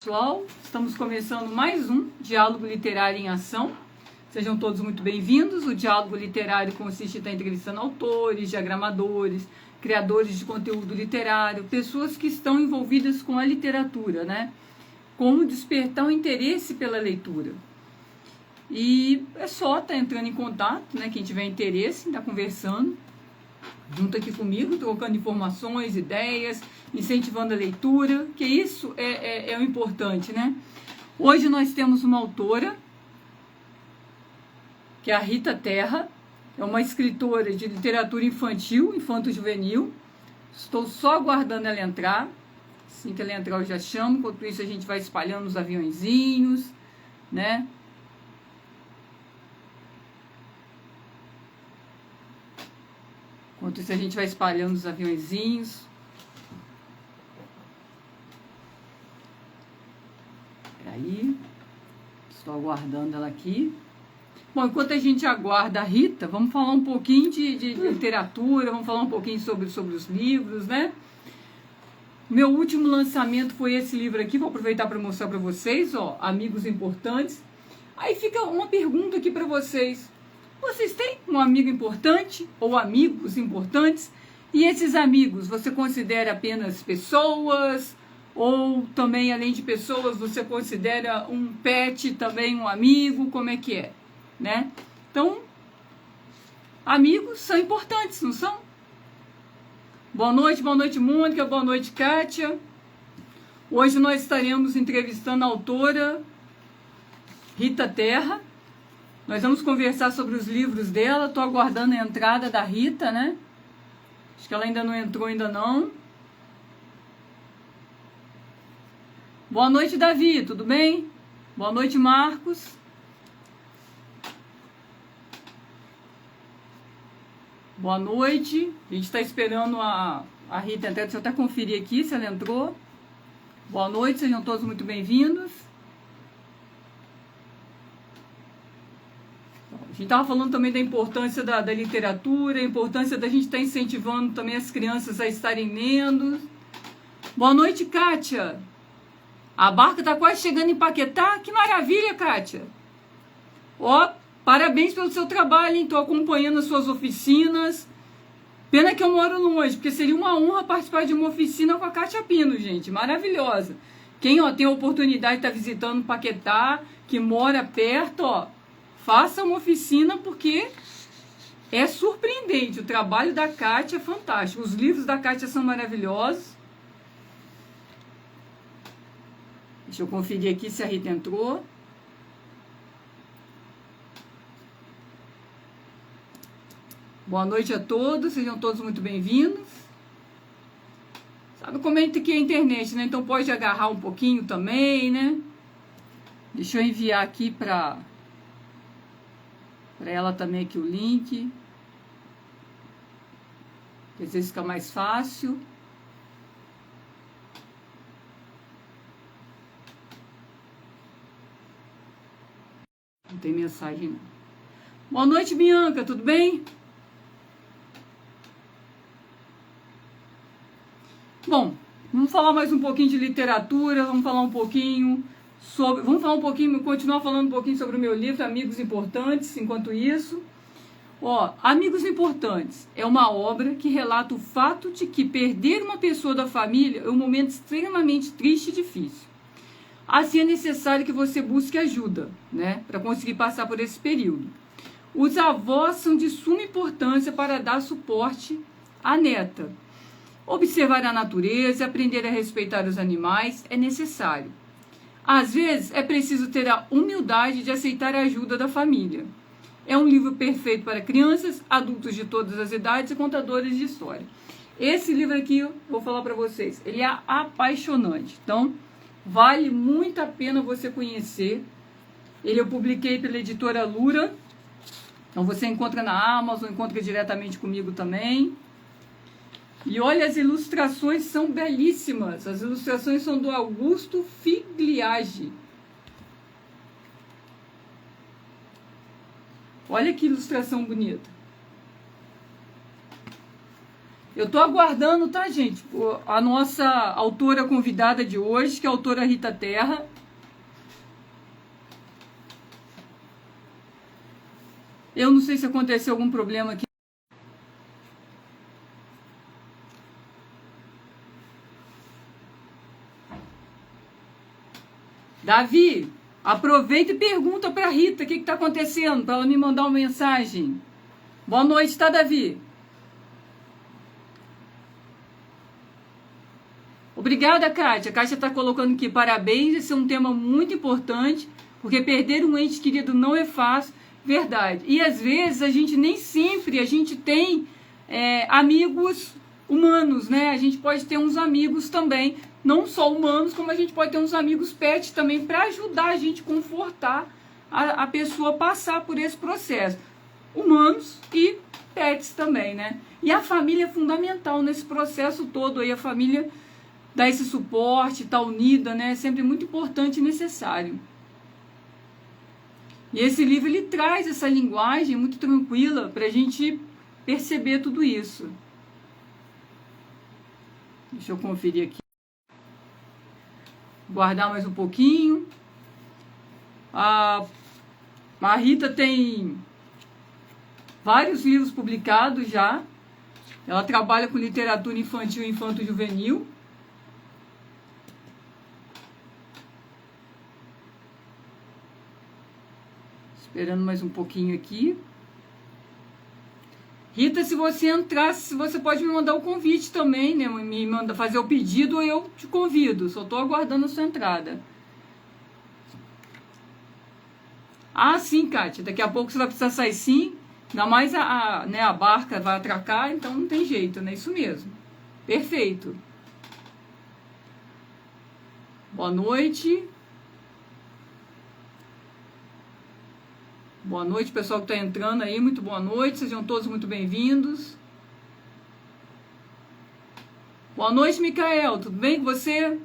Pessoal, estamos começando mais um Diálogo Literário em Ação. Sejam todos muito bem-vindos. O Diálogo Literário consiste em estar entrevistando autores, diagramadores, criadores de conteúdo literário, pessoas que estão envolvidas com a literatura, né? Como despertar o interesse pela leitura. E é só estar entrando em contato, né? Quem tiver interesse, estar conversando junto aqui comigo, trocando informações, ideias, incentivando a leitura, que isso é o importante, né? Hoje nós temos uma autora, que é a Rita Terra, é uma escritora de literatura infantil, infanto-juvenil. Estou só aguardando ela entrar. Assim que ela entrar eu já chamo, enquanto isso a gente vai espalhando os aviãozinhos, né? Enquanto isso a gente vai espalhando os aviãozinhos. Peraí, estou aguardando ela aqui. Bom, enquanto a gente aguarda a Rita, vamos falar um pouquinho de literatura, vamos falar um pouquinho sobre os livros, né? Meu último lançamento foi esse livro aqui, vou aproveitar para mostrar para vocês, ó, Amigos Importantes. Aí fica uma pergunta aqui para vocês. Vocês têm um amigo importante ou amigos importantes? E esses amigos, você considera apenas pessoas? Ou também, além de pessoas, você considera um pet também um amigo? Como é que é? Né? Então, amigos são importantes, não são? Boa noite, Mônica, boa noite, Kátia. Hoje nós estaremos entrevistando a autora Rita Terra. Nós vamos conversar sobre os livros dela. Estou aguardando a entrada da Rita, né? Acho que ela ainda não entrou, ainda não. Boa noite, Davi, tudo bem? Boa noite, Marcos. Boa noite. A gente está esperando a Rita entrar. Deixa eu até conferir aqui se ela entrou. Boa noite, sejam todos muito bem-vindos. A gente estava falando também da importância da literatura, a importância da gente estar incentivando também as crianças a estarem lendo. Boa noite, Kátia. A barca está quase chegando em Paquetá. Que maravilha, Kátia. Ó, parabéns pelo seu trabalho, hein? Estou acompanhando as suas oficinas. Pena que eu moro longe, porque seria uma honra participar de uma oficina com a Kátia Pino, gente. Maravilhosa. Quem tem a oportunidade de estar visitando Paquetá, que mora perto, ó, faça uma oficina porque é surpreendente. O trabalho da Kátia é fantástico. Os livros da Kátia são maravilhosos. Deixa eu conferir aqui se a Rita entrou. Boa noite a todos, sejam todos muito bem-vindos. Sabe como é que é a internet, né? Então pode agarrar um pouquinho também, né? Deixa eu enviar aqui para ela também aqui o link. Às vezes fica mais fácil. Não tem mensagem não. Boa noite, Bianca, tudo bem? Bom, vamos falar mais um pouquinho de literatura, vamos falar um pouquinho sobre... continuar falando um pouquinho sobre o meu livro, Amigos Importantes, enquanto isso. Ó, Amigos Importantes é uma obra que relata o fato de que perder uma pessoa da família é um momento extremamente triste e difícil. Assim é necessário que você busque ajuda, né, para conseguir passar por esse período. Os avós são de suma importância para dar suporte à neta. Observar a natureza e aprender a respeitar os animais é necessário. Às vezes, é preciso ter a humildade de aceitar a ajuda da família. É um livro perfeito para crianças, adultos de todas as idades e contadores de história. Esse livro aqui, eu vou falar para vocês, ele é apaixonante. Então, vale muito a pena você conhecer. Ele eu publiquei pela editora Lura. Então, você encontra na Amazon, encontra diretamente comigo também. E olha, as ilustrações são belíssimas. As ilustrações são do Augusto Figliagi. Olha que ilustração bonita. Eu estou aguardando, tá, gente? A nossa autora convidada de hoje, que é a autora Rita Terra. Eu não sei se aconteceu algum problema aqui. Davi, aproveita e pergunta para a Rita o que está acontecendo, para ela me mandar uma mensagem. Boa noite, tá, Davi? Obrigada, Kátia. A Kátia está colocando aqui parabéns. Esse é um tema muito importante, porque perder um ente querido não é fácil. Verdade. E às vezes a gente nem sempre a gente tem amigos humanos, né? A gente pode ter uns amigos também, não só humanos, como a gente pode ter uns amigos pet também para ajudar a gente a confortar a pessoa a passar por esse processo. Humanos e pets também, né? E a família é fundamental nesse processo todo aí, a família dá esse suporte, tá unida, né? É sempre muito importante e necessário. E esse livro, ele traz essa linguagem muito tranquila para a gente perceber tudo isso. Deixa eu conferir aqui. Guardar mais um pouquinho. A Rita tem vários livros publicados já. Ela trabalha com literatura infantil e infanto-juvenil. Esperando mais um pouquinho aqui. Rita, se você entrar, você pode me mandar o convite também, né? Me manda fazer o pedido ou eu te convido. Só estou aguardando a sua entrada. Ah, sim, Kátia. Daqui a pouco você vai precisar sair sim. Ainda mais a barca vai atracar, então não tem jeito, né? Isso mesmo. Perfeito. Boa noite. Boa noite, pessoal que está entrando aí. Muito boa noite. Sejam todos muito bem-vindos. Boa noite, Micael. Tudo bem com você?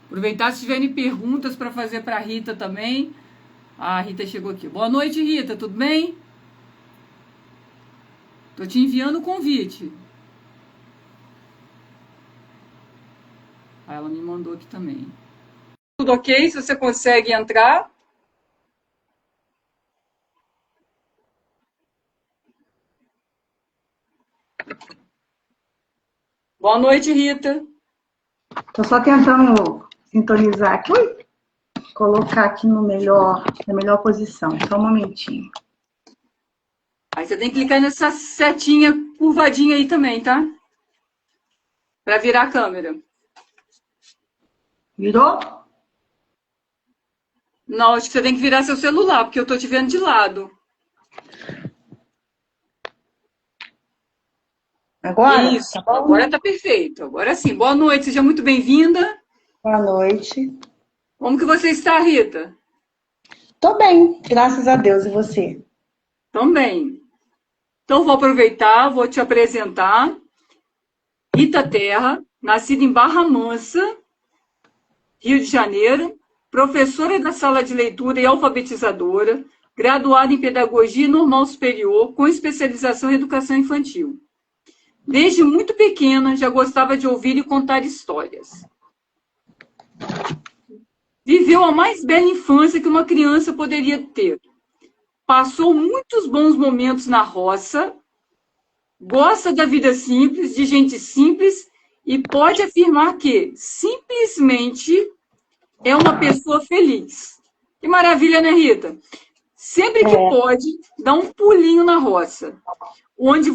Aproveitar se tiverem perguntas para fazer para a Rita também. A Rita chegou aqui. Boa noite, Rita. Tudo bem? Estou te enviando o convite. Ela me mandou aqui também. Tudo ok? Se você consegue entrar. Boa noite, Rita. Estou só tentando sintonizar aqui. Colocar aqui na melhor posição. Só um momentinho. Aí você tem que clicar nessa setinha curvadinha aí também, tá? Para virar a câmera. Virou? Não, acho que você tem que virar seu celular, porque eu tô te vendo de lado. Agora? Isso, Tá bom? agora tá perfeito. Agora sim. Boa noite, seja muito bem-vinda. Boa noite. Como que você está, Rita? Tô bem, graças a Deus. E você? Também. Então, vou aproveitar, vou te apresentar. Rita Terra, nascida em Barra Mansa, Rio de Janeiro, professora da sala de leitura e alfabetizadora, graduada em Pedagogia Normal Superior, com especialização em Educação Infantil. Desde muito pequena, já gostava de ouvir e contar histórias. Viveu a mais bela infância que uma criança poderia ter. Passou muitos bons momentos na roça, gosta da vida simples, de gente simples, e pode afirmar que, simplesmente, é uma pessoa feliz. Que maravilha, né, Rita? Sempre que pode, dá um pulinho na roça, onde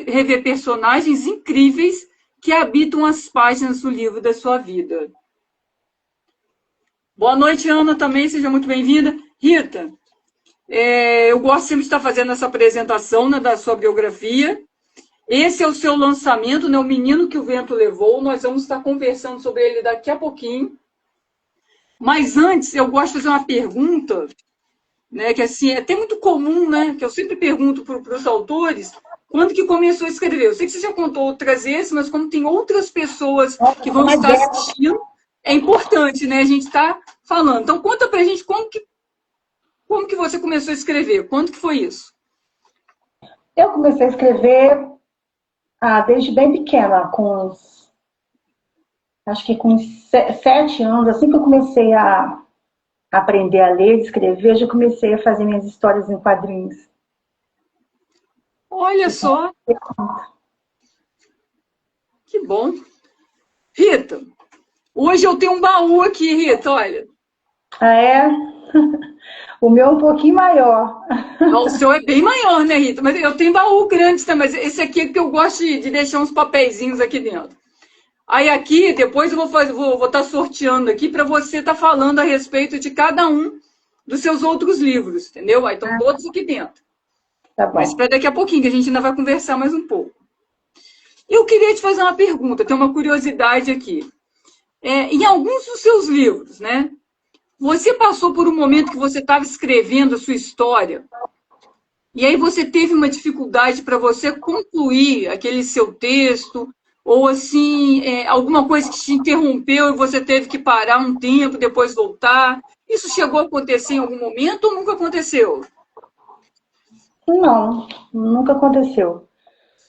revê personagens incríveis que habitam as páginas do livro da sua vida. Boa noite, Ana, também, seja muito bem-vinda. Rita, eu gosto sempre de estar fazendo essa apresentação, né, da sua biografia. Esse é o seu lançamento, né, O Menino que o Vento Levou. Nós vamos estar conversando sobre ele daqui a pouquinho. Mas antes, eu gosto de fazer uma pergunta, né, que assim, é até muito comum, né, que eu sempre pergunto para os autores, quando que começou a escrever? Eu sei que você já contou outras vezes, mas como tem outras pessoas que vão estar assistindo, é importante, né, a gente estar falando. Então, conta pra gente como que você começou a escrever, quando que foi isso? Eu comecei a escrever desde bem pequena, acho que com 7 anos, assim que eu comecei a aprender a ler e escrever, eu já comecei a fazer minhas histórias em quadrinhos. Olha só, que bom. Rita, hoje eu tenho um baú aqui, Rita, olha. Ah, é? O meu é um pouquinho maior. O seu é bem maior, né, Rita? Mas eu tenho baú grande também, mas esse aqui é que eu gosto de deixar uns papeizinhos aqui dentro. Aí aqui, depois eu vou estar sorteando aqui para você estar falando a respeito de cada um dos seus outros livros, entendeu? Aí estão todos aqui dentro. Tá Mas bom. para daqui a pouquinho, que a gente ainda vai conversar mais um pouco. Eu queria te fazer uma pergunta, tem uma curiosidade aqui. Em alguns dos seus livros, né? Você passou por um momento que você estava escrevendo a sua história e aí você teve uma dificuldade para você concluir aquele seu texto, ou assim, alguma coisa que te interrompeu e você teve que parar um tempo, depois voltar. Isso chegou a acontecer em algum momento ou nunca aconteceu? Não, nunca aconteceu.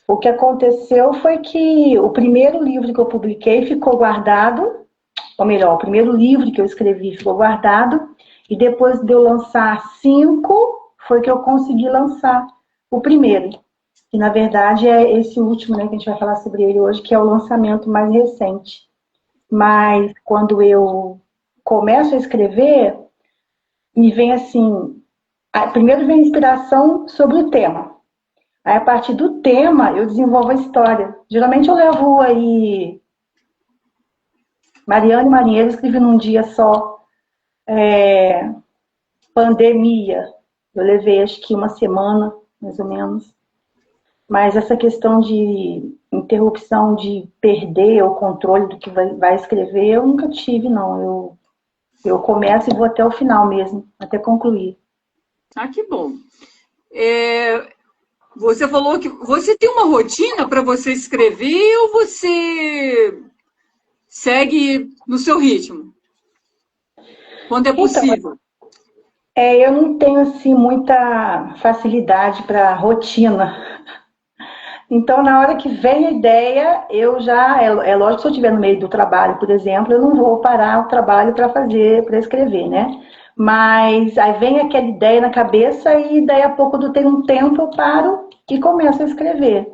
O que aconteceu foi que o primeiro livro que eu publiquei ficou guardado, ou melhor, o primeiro livro que eu escrevi ficou guardado, e depois de eu lançar 5, foi que eu consegui lançar o primeiro. Que na verdade é esse último, né, que a gente vai falar sobre ele hoje, que é o lançamento mais recente. Mas quando eu começo a escrever, me vem assim, primeiro vem a inspiração sobre o tema. Aí, a partir do tema, eu desenvolvo a história. Geralmente eu levo aí Mariana e Marinheiro, escrevi num dia só, pandemia. Eu levei acho que uma semana, mais ou menos. Mas essa questão de interrupção, de perder o controle do que vai escrever, eu nunca tive, não. Eu começo e vou até o final mesmo, até concluir. Ah, que bom. Você falou que você tem uma rotina para você escrever ou você segue no seu ritmo, quando é Então, possível? eu não tenho assim muita facilidade para rotina. Então, na hora que vem a ideia, eu já. É lógico que se eu estiver no meio do trabalho, por exemplo, eu não vou parar o trabalho para fazer, para escrever, né? Mas aí vem aquela ideia na cabeça e daí a pouco eu tenho um tempo, eu paro e começo a escrever.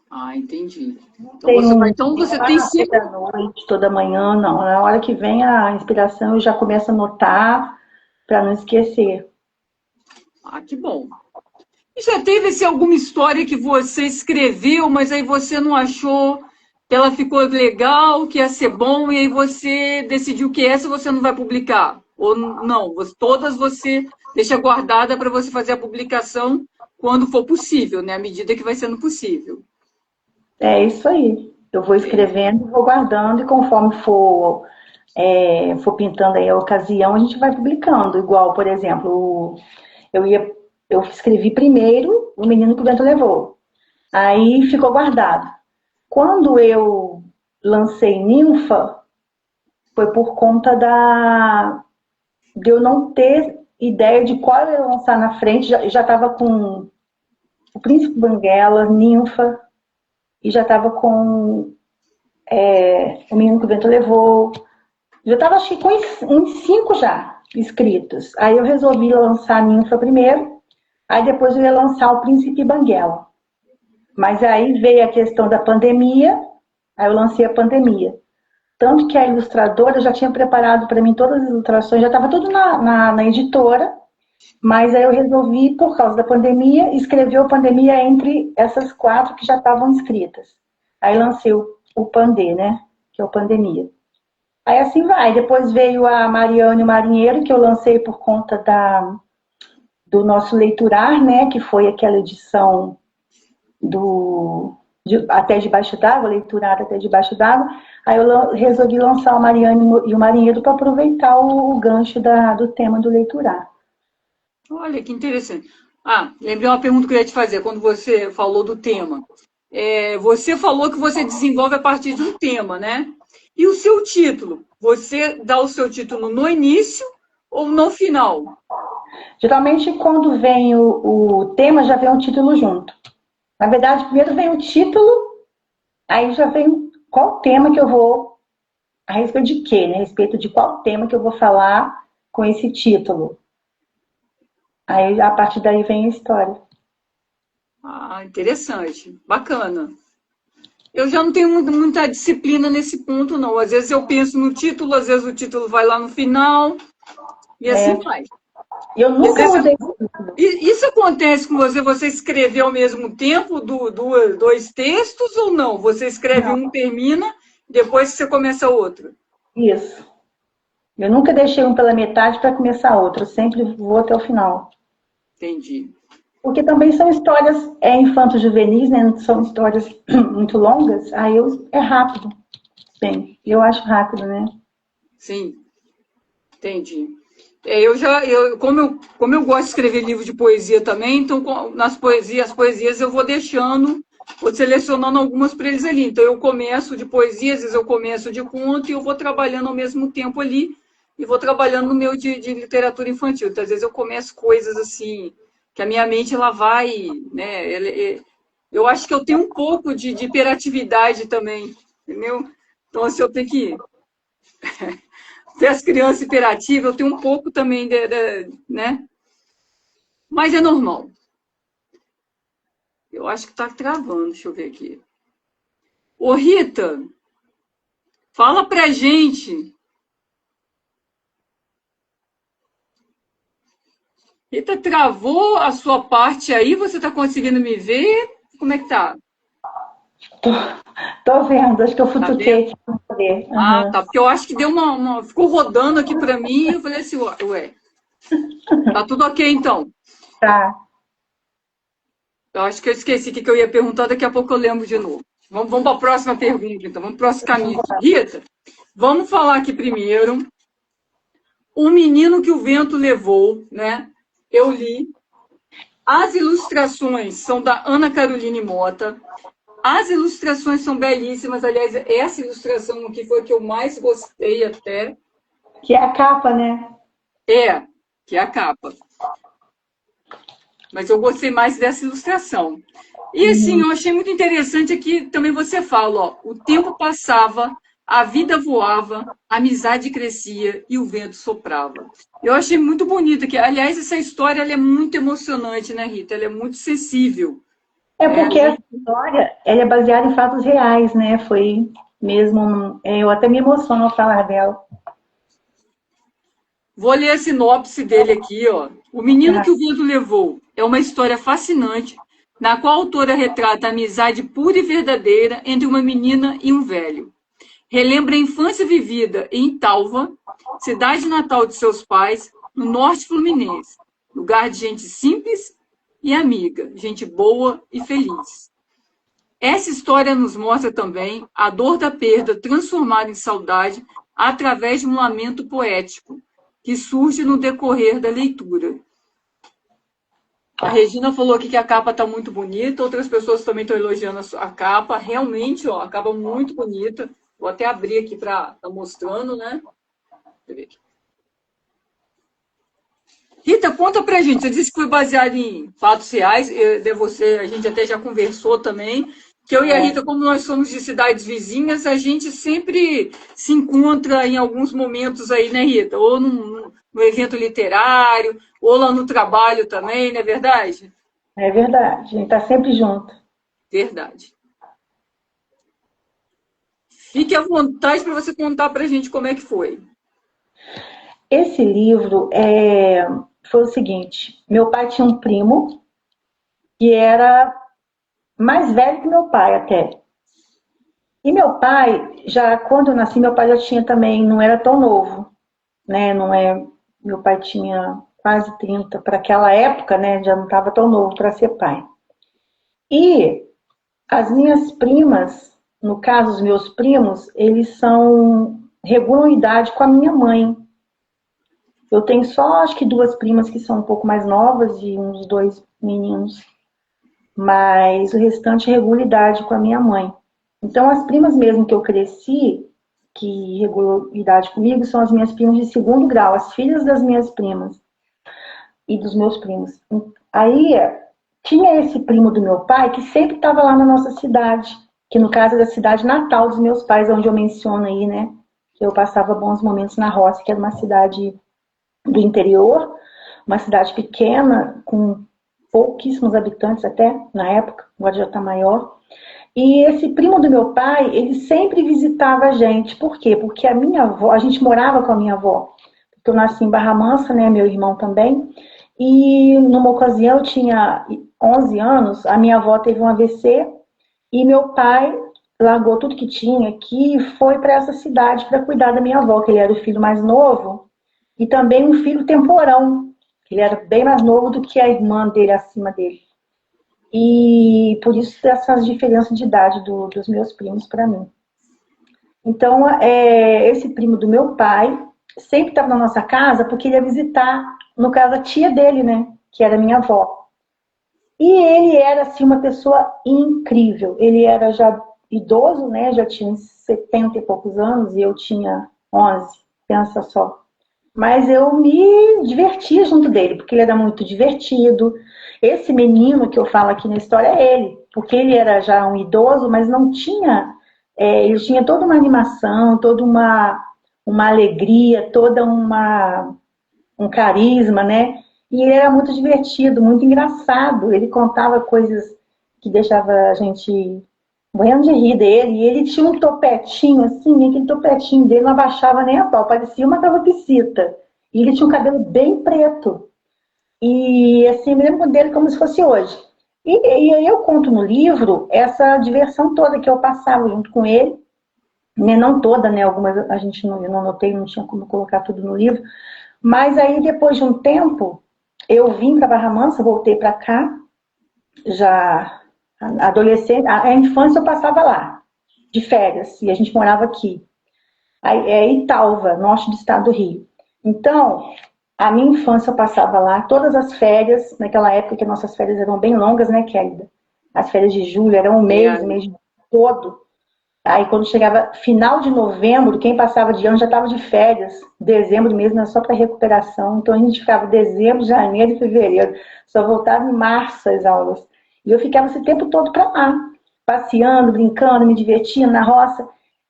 Ah, entendi. Tenho um Então você tem sempre. toda noite, toda manhã, não. Na hora que vem a inspiração, eu já começo a anotar para não esquecer. Ah, que bom. E já teve assim, alguma história que você escreveu, mas aí você não achou que ela ficou legal, que ia ser bom, e aí você decidiu que essa você não vai publicar? Ou não? Todas você deixa guardada para você fazer a publicação quando for possível, né? À medida que vai sendo possível. É isso aí. Eu vou escrevendo, vou guardando e conforme for pintando aí a ocasião, a gente vai publicando. Igual, por exemplo, eu escrevi primeiro O Menino que o Vento Levou. Aí ficou guardado. Quando eu lancei Ninfa, foi por conta de eu não ter ideia de qual eu ia lançar na frente. Já estava com o Príncipe Banguela, Ninfa, e já estava com O Menino que o Vento Levou. Já estava, acho que, com uns 5 já escritos. Aí eu resolvi lançar a Ninfa primeiro, aí depois eu ia lançar o Príncipe Banguela. Mas aí veio a questão da pandemia, aí eu lancei a pandemia. Tanto que a ilustradora já tinha preparado para mim todas as ilustrações, já estava tudo na editora, mas aí eu resolvi, por causa da pandemia, escrever a pandemia entre essas 4 que já estavam escritas. Aí lancei o Pandê, né? Que é o Pandemia. Aí assim vai. Depois veio a Mariana e o Marinheiro, que eu lancei por conta do nosso Leiturar, né? Que foi aquela edição Até Debaixo d'Água, Leiturar Até Debaixo d'Água. Aí eu resolvi lançar o Mariana e o Marinheiro para aproveitar o gancho do tema do Leiturar. Olha, que interessante. Ah, lembrei uma pergunta que eu ia te fazer quando você falou do tema. Você falou que você desenvolve a partir de um tema, né? E o seu título? Você dá o seu título no início ou no final? Geralmente, quando vem o tema, já vem um título junto. Na verdade, primeiro vem o título, aí já vem qual tema que eu vou, a respeito de quê, né? A respeito de qual tema que eu vou falar com esse título. Aí, a partir daí, vem a história. Ah, interessante. Bacana. Eu já não tenho muita disciplina nesse ponto, não. Às vezes eu penso no título, às vezes o título vai lá no final, e assim É, vai. eu nunca mudei. Isso acontece com você? Você escreveu ao mesmo tempo dois textos ou não? Você escreve Não, um, termina, depois você começa outro? isso. Eu nunca deixei um pela metade para começar outro. Eu sempre vou até o final. Entendi. Porque também são histórias infanto-juvenis, né? São histórias muito longas. Aí é rápido. Sim, eu acho rápido, né? Sim, entendi. Como eu gosto de escrever livro de poesia também, então as poesias eu vou deixando, vou selecionando algumas para eles ali. Então eu começo de poesia, às vezes eu começo de conto e eu vou trabalhando ao mesmo tempo ali e vou trabalhando no meu de literatura infantil. Então, às vezes eu começo coisas assim que a minha mente ela vai, né? Eu acho que eu tenho um pouco de hiperatividade também, entendeu? Então, assim, eu tenho que ver as crianças hiperativas, eu tenho um pouco também, né? Mas é normal. Eu acho que tá travando, deixa eu ver aqui. Ô, Rita, fala pra gente. Rita, travou a sua parte aí? Você tá conseguindo me ver? Como é que tá? Tô, tô vendo, acho que eu Tá vendo? futuquei aqui pra ver. Ah, Uhum. tá. Porque eu acho que deu ficou rodando aqui pra mim e eu falei assim, ué, tá tudo ok então. Tá. Eu acho que eu esqueci o que eu ia perguntar, daqui a pouco eu lembro de novo. Vamos para a próxima pergunta, então. Vamos para o próximo caminho aqui. Rita, vamos falar aqui primeiro. O Menino que o Vento Levou, né? Eu li. As ilustrações são da Ana Caroline Mota. As ilustrações são belíssimas. Aliás, essa ilustração aqui foi a que eu mais gostei até. Que é a capa, né? É, que é a capa. Mas eu gostei mais dessa ilustração. E assim, Uhum. eu achei muito interessante aqui também você fala, ó, o tempo passava, a vida voava, a amizade crescia e o vento soprava. Eu achei muito bonito que, aliás, essa história ela é muito emocionante, né, Rita? Ela é muito sensível. É É, porque essa história, ela é baseada em fatos reais, né? Foi mesmo, eu até me emociono ao falar dela. vou ler a sinopse dele aqui, ó. O Menino Tá. que o Vento Levou é uma história fascinante, na qual a autora retrata a amizade pura e verdadeira entre uma menina e um velho. Relembra a infância vivida em Talva, cidade natal de seus pais, no norte fluminense, lugar de gente simples e amiga, gente boa e feliz. Essa história nos mostra também a dor da perda transformada em saudade através de um lamento poético, que surge no decorrer da leitura. A Regina falou aqui que a capa está muito bonita, outras pessoas também estão elogiando a capa. Realmente, ó, a capa muito bonita. Vou até abrir aqui para estar mostrando, né? Deixa eu ver aqui. Rita, conta pra gente. Você disse que foi baseado em fatos reais. De você, a gente até já conversou também. Que eu e a É, Rita, como nós somos de cidades vizinhas, a gente sempre se encontra em alguns momentos aí, né, Rita? Ou no evento literário, ou lá no trabalho também, não é verdade? é verdade, a gente tá sempre junto. Verdade. Fique à vontade para você contar para a gente como é que foi. Esse livro foi o seguinte: meu pai tinha um primo que era mais velho que meu pai até. E meu pai, já quando eu nasci, meu pai já tinha também, não era tão novo, né? Não é, meu pai tinha quase 30 para aquela época, né? Já não estava tão novo para ser pai. E as minhas primas, no caso os meus primos, eles regulam idade com a minha mãe. Eu tenho só acho que duas primas que são um pouco mais novas e uns dois meninos, mas o restante regula idade com a minha mãe. Então as primas mesmo que eu cresci, que regulam idade comigo, são as minhas primas de segundo grau, as filhas das minhas primas. e dos meus primos. Aí tinha esse primo do meu pai que sempre estava lá na nossa cidade, que no caso é da cidade natal dos meus pais, onde eu menciono aí, né? Que eu passava bons momentos na roça, que era uma cidade do interior, uma cidade pequena, com pouquíssimos habitantes até, na época, agora já está maior. E esse primo do meu pai, ele sempre visitava a gente. Por quê? Porque a minha avó, a gente morava com a minha avó. Porque eu nasci em Barra Mansa, né? Meu irmão também. E numa ocasião, eu tinha 11 anos, a minha avó teve um AVC e meu pai largou tudo que tinha aqui e foi para essa cidade para cuidar da minha avó, que ele era o filho mais novo e também um filho temporão. Ele era bem mais novo do que a irmã dele acima dele. E por isso essas diferenças de idade dos meus primos para mim. Então, esse primo do meu pai sempre estava na nossa casa porque ele ia visitar, no caso, a tia dele, né? Que era minha avó. E ele era, assim, uma pessoa incrível. Ele era já idoso, né? Já tinha 70 e poucos anos e eu tinha 11, pensa só. Mas eu me divertia junto dele, porque ele era muito divertido. Esse menino que eu falo aqui na história é ele, porque ele era já um idoso, mas não tinha... ele tinha toda uma animação, toda uma alegria, toda um carisma, né? E ele era muito divertido, muito engraçado. Ele contava coisas que deixava a gente morrendo de rir dele. E ele tinha um topetinho, assim, aquele topetinho dele não abaixava nem a pau, parecia uma calopsita. E ele tinha um cabelo bem preto. E assim, me lembro dele como se fosse hoje. E aí eu conto no livro essa diversão toda que eu passava junto com ele. Né? Não toda, né? Algumas a gente não, eu não anotei, não tinha como colocar tudo no livro. Mas aí, depois de um tempo, eu vim para Barra Mansa, voltei para cá, já adolescente, a infância eu passava lá, de férias, e a gente morava aqui. Aí, em Italva, norte do estado do Rio. Então, a minha infância eu passava lá, todas as férias, naquela época que nossas férias eram bem longas, né, Kélida? As férias de julho eram um mês todo. Aí quando chegava final de novembro, quem passava de ano já estava de férias. Dezembro mesmo era só para recuperação. Então a gente ficava dezembro, janeiro e fevereiro. Só voltava em março as aulas. E eu ficava esse tempo todo para lá, passeando, brincando, me divertindo na roça.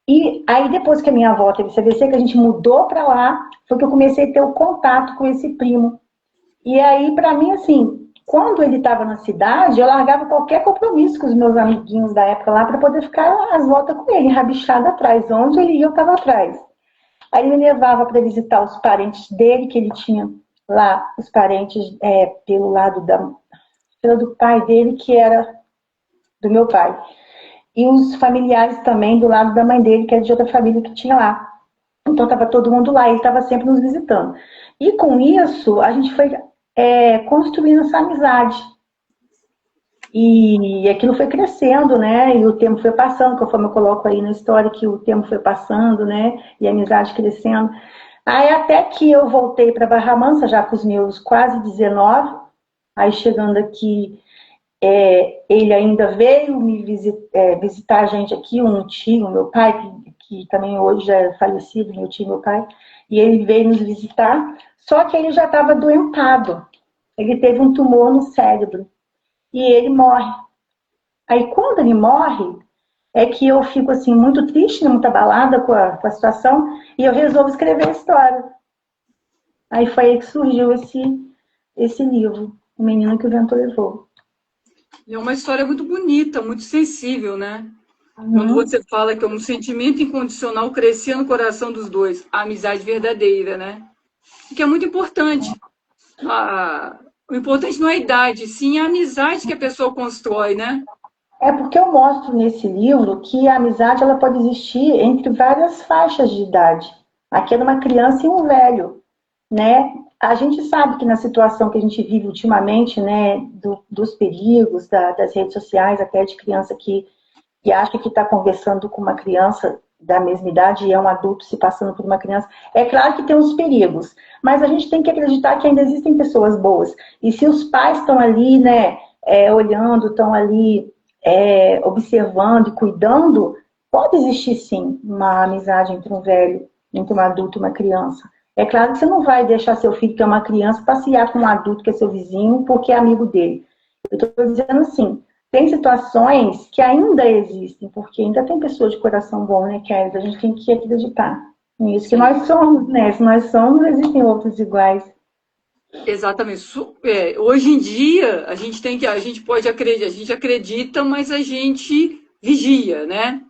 E aí depois que a minha avó teve esse AVC, que a gente mudou para lá, foi que eu comecei a ter o contato com esse primo. E aí, para mim, assim, quando ele estava na cidade, eu largava qualquer compromisso com os meus amiguinhos da época lá para poder ficar às voltas com ele, rabichada atrás. Onde ele ia, eu estava atrás. Aí ele me levava para visitar os parentes dele, que ele tinha lá, os parentes pelo lado do pai dele, que era do meu pai. E os familiares também do lado da mãe dele, que era de outra família que tinha lá. Então estava todo mundo lá, ele estava sempre nos visitando. E com isso, a gente foi construindo essa amizade. E aquilo foi crescendo, né? E o tempo foi passando, conforme eu coloco aí na história, que o tempo foi passando, né? E a amizade crescendo. Aí até que eu voltei para Barra Mansa, já com os meus quase 19. Aí chegando aqui, ele ainda veio me visitar a gente aqui, um tio, meu pai, que também hoje já é falecido, meu tio, meu pai. E ele veio nos visitar, só que ele já estava adoentado. Ele teve um tumor no cérebro. E ele morre. Aí quando ele morre, é que eu fico assim, muito triste, muito abalada com a situação, e eu resolvo escrever a história. Aí foi aí que surgiu esse livro, O Menino que o Vento Levou. E é uma história muito bonita, muito sensível, né? Quando você fala que é um sentimento incondicional crescia no coração dos dois, a amizade verdadeira, né? Que é muito importante. O importante não é a idade, sim a amizade que a pessoa constrói, né? É porque eu mostro nesse livro que a amizade ela pode existir entre várias faixas de idade. Aqui é de uma criança e um velho, né? A gente sabe que na situação que a gente vive ultimamente, né, dos perigos das redes sociais, até de criança que acha que está conversando com uma criança da mesma idade e é um adulto se passando por uma criança, é claro que tem uns perigos, mas a gente tem que acreditar que ainda existem pessoas boas. E se os pais estão ali, né, olhando, estão ali observando e cuidando, pode existir sim uma amizade entre um velho, entre um adulto e uma criança. É claro que você não vai deixar seu filho, que é uma criança, passear com um adulto que é seu vizinho, porque é amigo dele. Eu estou dizendo assim, tem situações que ainda existem, porque ainda tem pessoas de coração bom, né, Kézia? A gente tem que acreditar nisso, que Sim. nós somos, né? Se nós somos, existem outros iguais. Exatamente. Hoje em dia, a gente pode acreditar, a gente acredita, mas a gente vigia, né?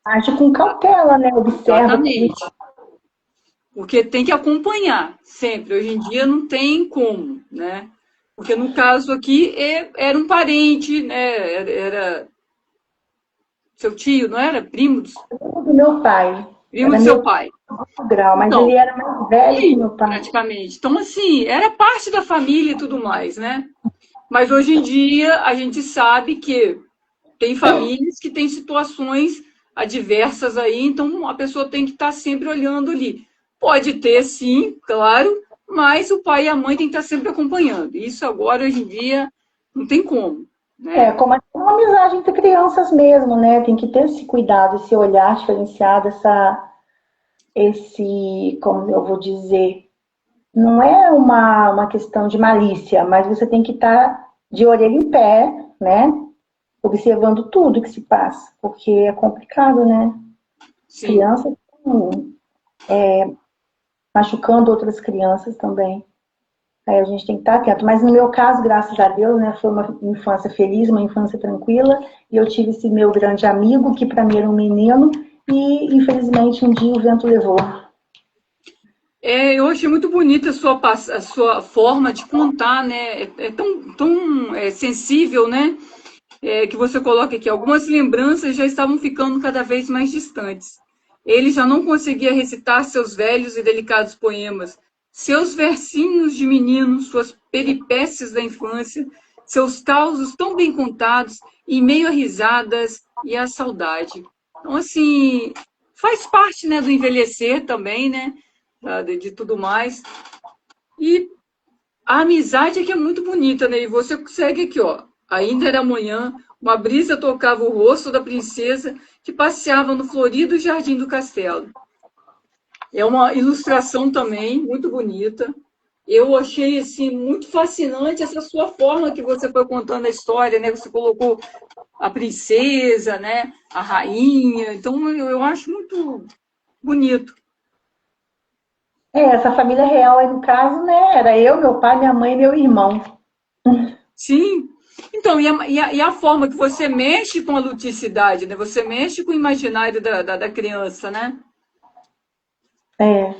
Age com cautela, né? Observa. Exatamente. Porque tem que acompanhar sempre. Hoje em dia não tem como, né? Porque no caso aqui era um parente, né? Era seu tio, não era? Do meu pai. Primo Era de seu meu pai. grau, mas ele Então, era mais velho que filho, meu pai. praticamente. Então, assim, era parte da família e tudo mais, né? Mas hoje em dia a gente sabe que tem famílias que têm situações adversas aí, então a pessoa tem que estar sempre olhando ali. Pode ter, sim, claro, mas o pai e a mãe têm que estar sempre acompanhando. Isso agora, hoje em dia, não tem como, É, né? como uma amizade entre crianças mesmo, né? Tem que ter esse cuidado, esse olhar diferenciado, como eu vou dizer, não é uma questão de malícia, mas você tem que estar de orelha em pé, né? Observando tudo que se passa, porque é complicado, né? Sim. Crianças machucando outras crianças também. Aí a gente tem que estar atento. Mas no meu caso, graças a Deus, né, foi uma infância feliz, uma infância tranquila. E eu tive esse meu grande amigo, que para mim era um menino, e infelizmente um dia o vento levou. Eu achei muito bonita a sua forma de contar, né? É tão sensível, né? Que você coloca aqui, algumas lembranças já estavam ficando cada vez mais distantes. Ele já não conseguia recitar seus velhos e delicados poemas, seus versinhos de menino, suas peripécias da infância, seus causos tão bem contados, em meio a risadas e à saudade. Então, assim, faz parte, né, do envelhecer também, né, de tudo mais. E a amizade é que é muito bonita, né? E você consegue aqui, ó. Ainda era manhã, uma brisa tocava o rosto da princesa que passeava no florido jardim do castelo. É uma ilustração também muito bonita. Eu achei assim muito fascinante essa sua forma que você foi contando a história, né? Você colocou a princesa, né? A rainha. Então eu acho muito bonito. Essa família real aí no caso, né, era eu, meu pai, minha mãe e meu irmão. Sim. Então, e a forma que você mexe com a ludicidade, né? Você mexe com o imaginário da criança, né? É.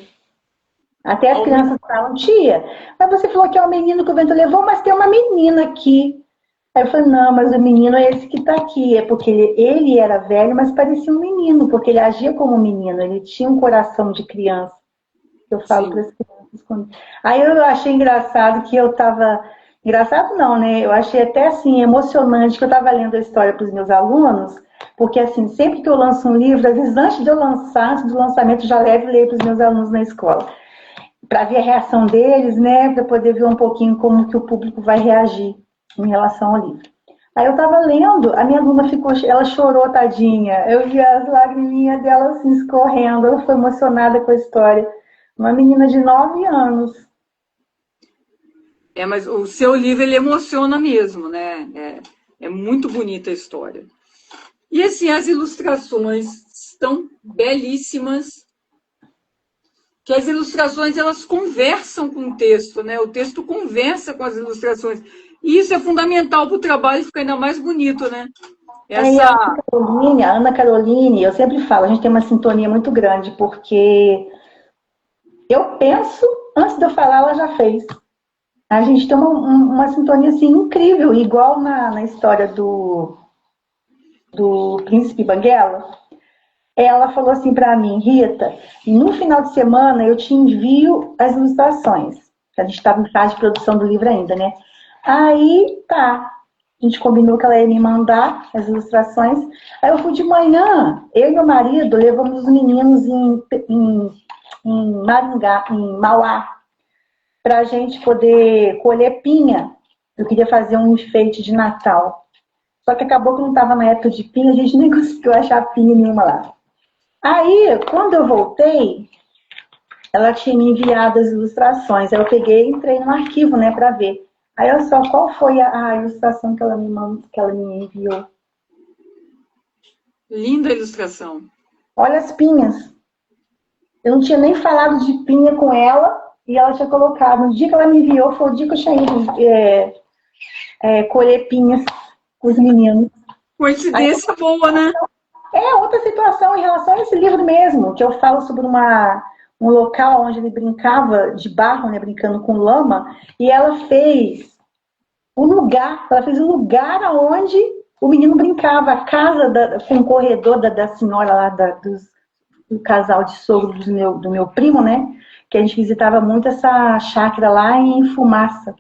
Até as Ao me- crianças falam, tia, mas você falou que é o menino que o vento levou, mas tem uma menina aqui. Aí eu falei, não, mas o menino é esse que está aqui. É porque ele era velho, mas parecia um menino, porque ele agia como um menino, ele tinha um coração de criança. Eu falo para Sim. as crianças. Aí eu achei engraçado que eu estava. Engraçado não, né? Eu achei até assim emocionante que eu estava lendo a história para os meus alunos, porque assim, sempre que eu lanço um livro, às vezes antes de eu lançar, antes do lançamento, eu já levo e leio para os meus alunos na escola para ver a reação deles, né, para poder ver um pouquinho como que o público vai reagir em relação ao livro. Aí eu estava lendo, a minha aluna ficou, ela chorou, tadinha. Eu vi as lagriminhas dela assim escorrendo, ela foi emocionada com a história. Uma menina de 9 anos. Mas o seu livro ele emociona mesmo, né? É muito bonita a história. E assim, as ilustrações estão belíssimas, que as ilustrações elas conversam com o texto, né? O texto conversa com as ilustrações. E isso é fundamental para o trabalho ficar ainda mais bonito, né? Aí Essa A Ana Caroline, eu sempre falo, a gente tem uma sintonia muito grande, porque eu penso, antes de eu falar, ela já fez. A gente tem uma sintonia assim incrível, igual na história do Príncipe Banguela. Ela falou assim para mim, Rita, no final de semana eu te envio as ilustrações. A gente estava em fase de produção do livro ainda, né? Aí tá, a gente combinou que ela ia me mandar as ilustrações. Aí eu fui de manhã, eu e meu marido levamos os meninos em Maringá, em Mauá, para a gente poder colher pinha. Eu queria fazer um enfeite de Natal. Só que acabou que não estava na época de pinha, a gente nem conseguiu achar pinha nenhuma lá. Aí, quando eu voltei, ela tinha me enviado as ilustrações. Aí eu peguei e entrei no arquivo, né, para ver. Aí, olha só, qual foi a ilustração que ela que ela me enviou? Linda ilustração. Olha as pinhas. Eu não tinha nem falado de pinha com ela e ela tinha colocado. No dia que ela me enviou, foi o dia que eu tinha ido colher pinhas com os meninos. Coincidência boa, né? É outra situação em relação a esse livro mesmo, que eu falo sobre um local onde ele brincava de barro, né, brincando com lama, e ela fez ela fez o lugar onde o menino brincava, a casa com o corredor da senhora lá, do casal de sogro do meu primo, né, que a gente visitava muito essa chácara lá em Fumaça,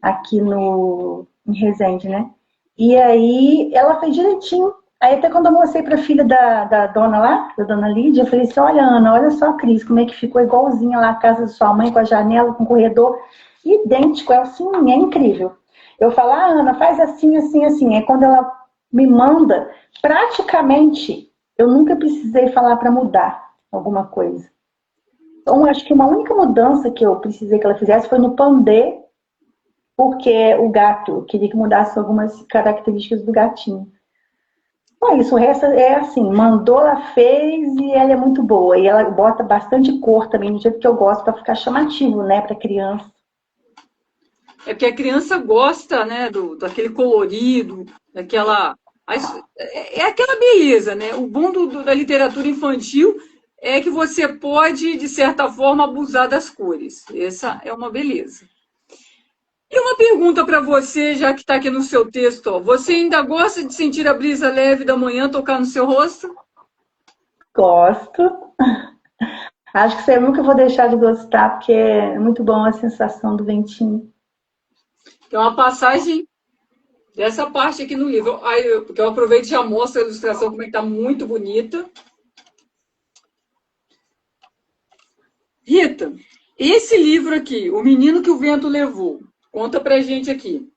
aqui em Resende, né? E aí ela fez direitinho. Aí até quando eu mostrei para a filha da dona lá, da dona Lídia, eu falei assim, olha Ana, olha só a Cris, como é que ficou igualzinha lá a casa da sua mãe, com a janela, com o corredor, idêntico, é assim, é incrível. Eu falo, Ana, faz assim, assim, assim. Aí quando ela me manda, praticamente, eu nunca precisei falar para mudar alguma coisa. Então, acho que uma única mudança que eu precisei que ela fizesse foi no pandê, porque o gato queria que mudasse algumas características do gatinho. Então, isso, o resto é assim, mandou, ela fez e ela é muito boa. E ela bota bastante cor também, do jeito que eu gosto, para ficar chamativo, né, para criança. É porque a criança gosta, né, daquele colorido, daquela... É aquela beleza, né? O bom da literatura infantil é que você pode, de certa forma, abusar das cores. Essa é uma beleza. E uma pergunta para você, já que está aqui no seu texto. Ó. Você ainda gosta de sentir a brisa leve da manhã tocar no seu rosto? Gosto. Acho que eu nunca vou deixar de gostar, porque é muito bom a sensação do ventinho. Tem uma passagem dessa parte aqui no livro. Porque eu aproveito e já mostro a ilustração, como é que está muito bonita. Rita, esse livro aqui, O Menino que o Vento Levou, conta pra gente aqui.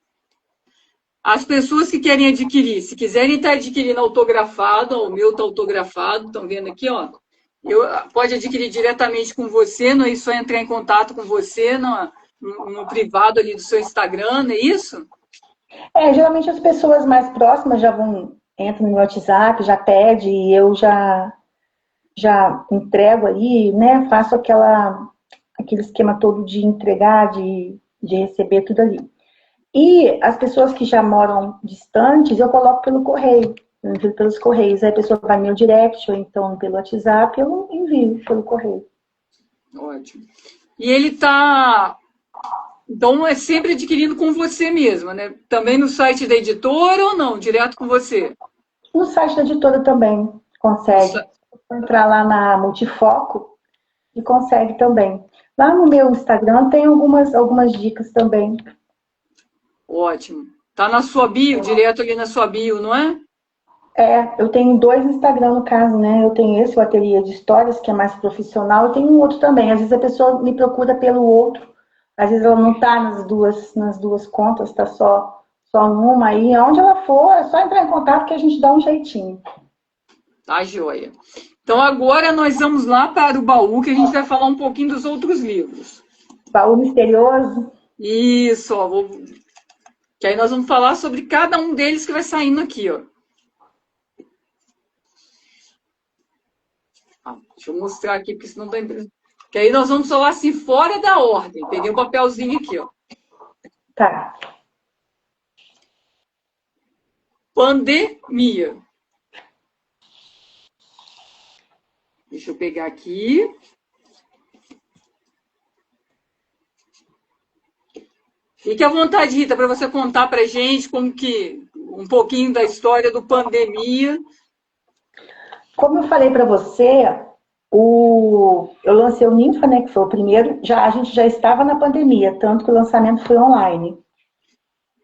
As pessoas que querem adquirir, se quiserem estar adquirindo autografado, ó, o meu está autografado, estão vendo aqui, ó. Pode adquirir diretamente com você, não é só entrar em contato com você no privado ali do seu Instagram, não é isso? Geralmente as pessoas mais próximas entram no meu WhatsApp, já pede e eu já entrego ali, né? Faço aquele esquema todo de entregar, de receber tudo ali. E as pessoas que já moram distantes, eu coloco pelo correio, eu envio pelos correios. Aí a pessoa vai no meu direct ou então pelo WhatsApp, eu envio pelo correio. Ótimo. E ele está... Então, é sempre adquirindo com você mesma, né? Também no site da editora ou não? Direto com você? No site da editora também consegue. Entrar lá na Multifoco e consegue também. Lá no meu Instagram tem algumas dicas também. Ótimo. Tá na sua bio, direto ali na sua bio, não é? Eu tenho 2 Instagram no caso, né? Eu tenho esse, o Ateliê de Histórias, que é mais profissional, e tenho um outro também. Às vezes a pessoa me procura pelo outro, às vezes ela não está nas duas contas, está só numa aí. Onde ela for, é só entrar em contato que a gente dá um jeitinho. Tá, joia. Então agora nós vamos lá para o baú, que a gente vai falar um pouquinho dos outros livros. Baú misterioso. Isso, ó. Que aí nós vamos falar sobre cada um deles que vai saindo aqui, ó. Deixa eu mostrar aqui, porque senão dá impressão. Que aí nós vamos falar assim, fora da ordem. Peguei um papelzinho aqui, ó. Tá. Pandemia. Deixa eu pegar aqui. Fique à vontade, Rita, para você contar para a gente um pouquinho da história do Pandemia. Como eu falei para você, eu lancei o Ninfa, né, que foi o primeiro, a gente já estava na pandemia, tanto que o lançamento foi online.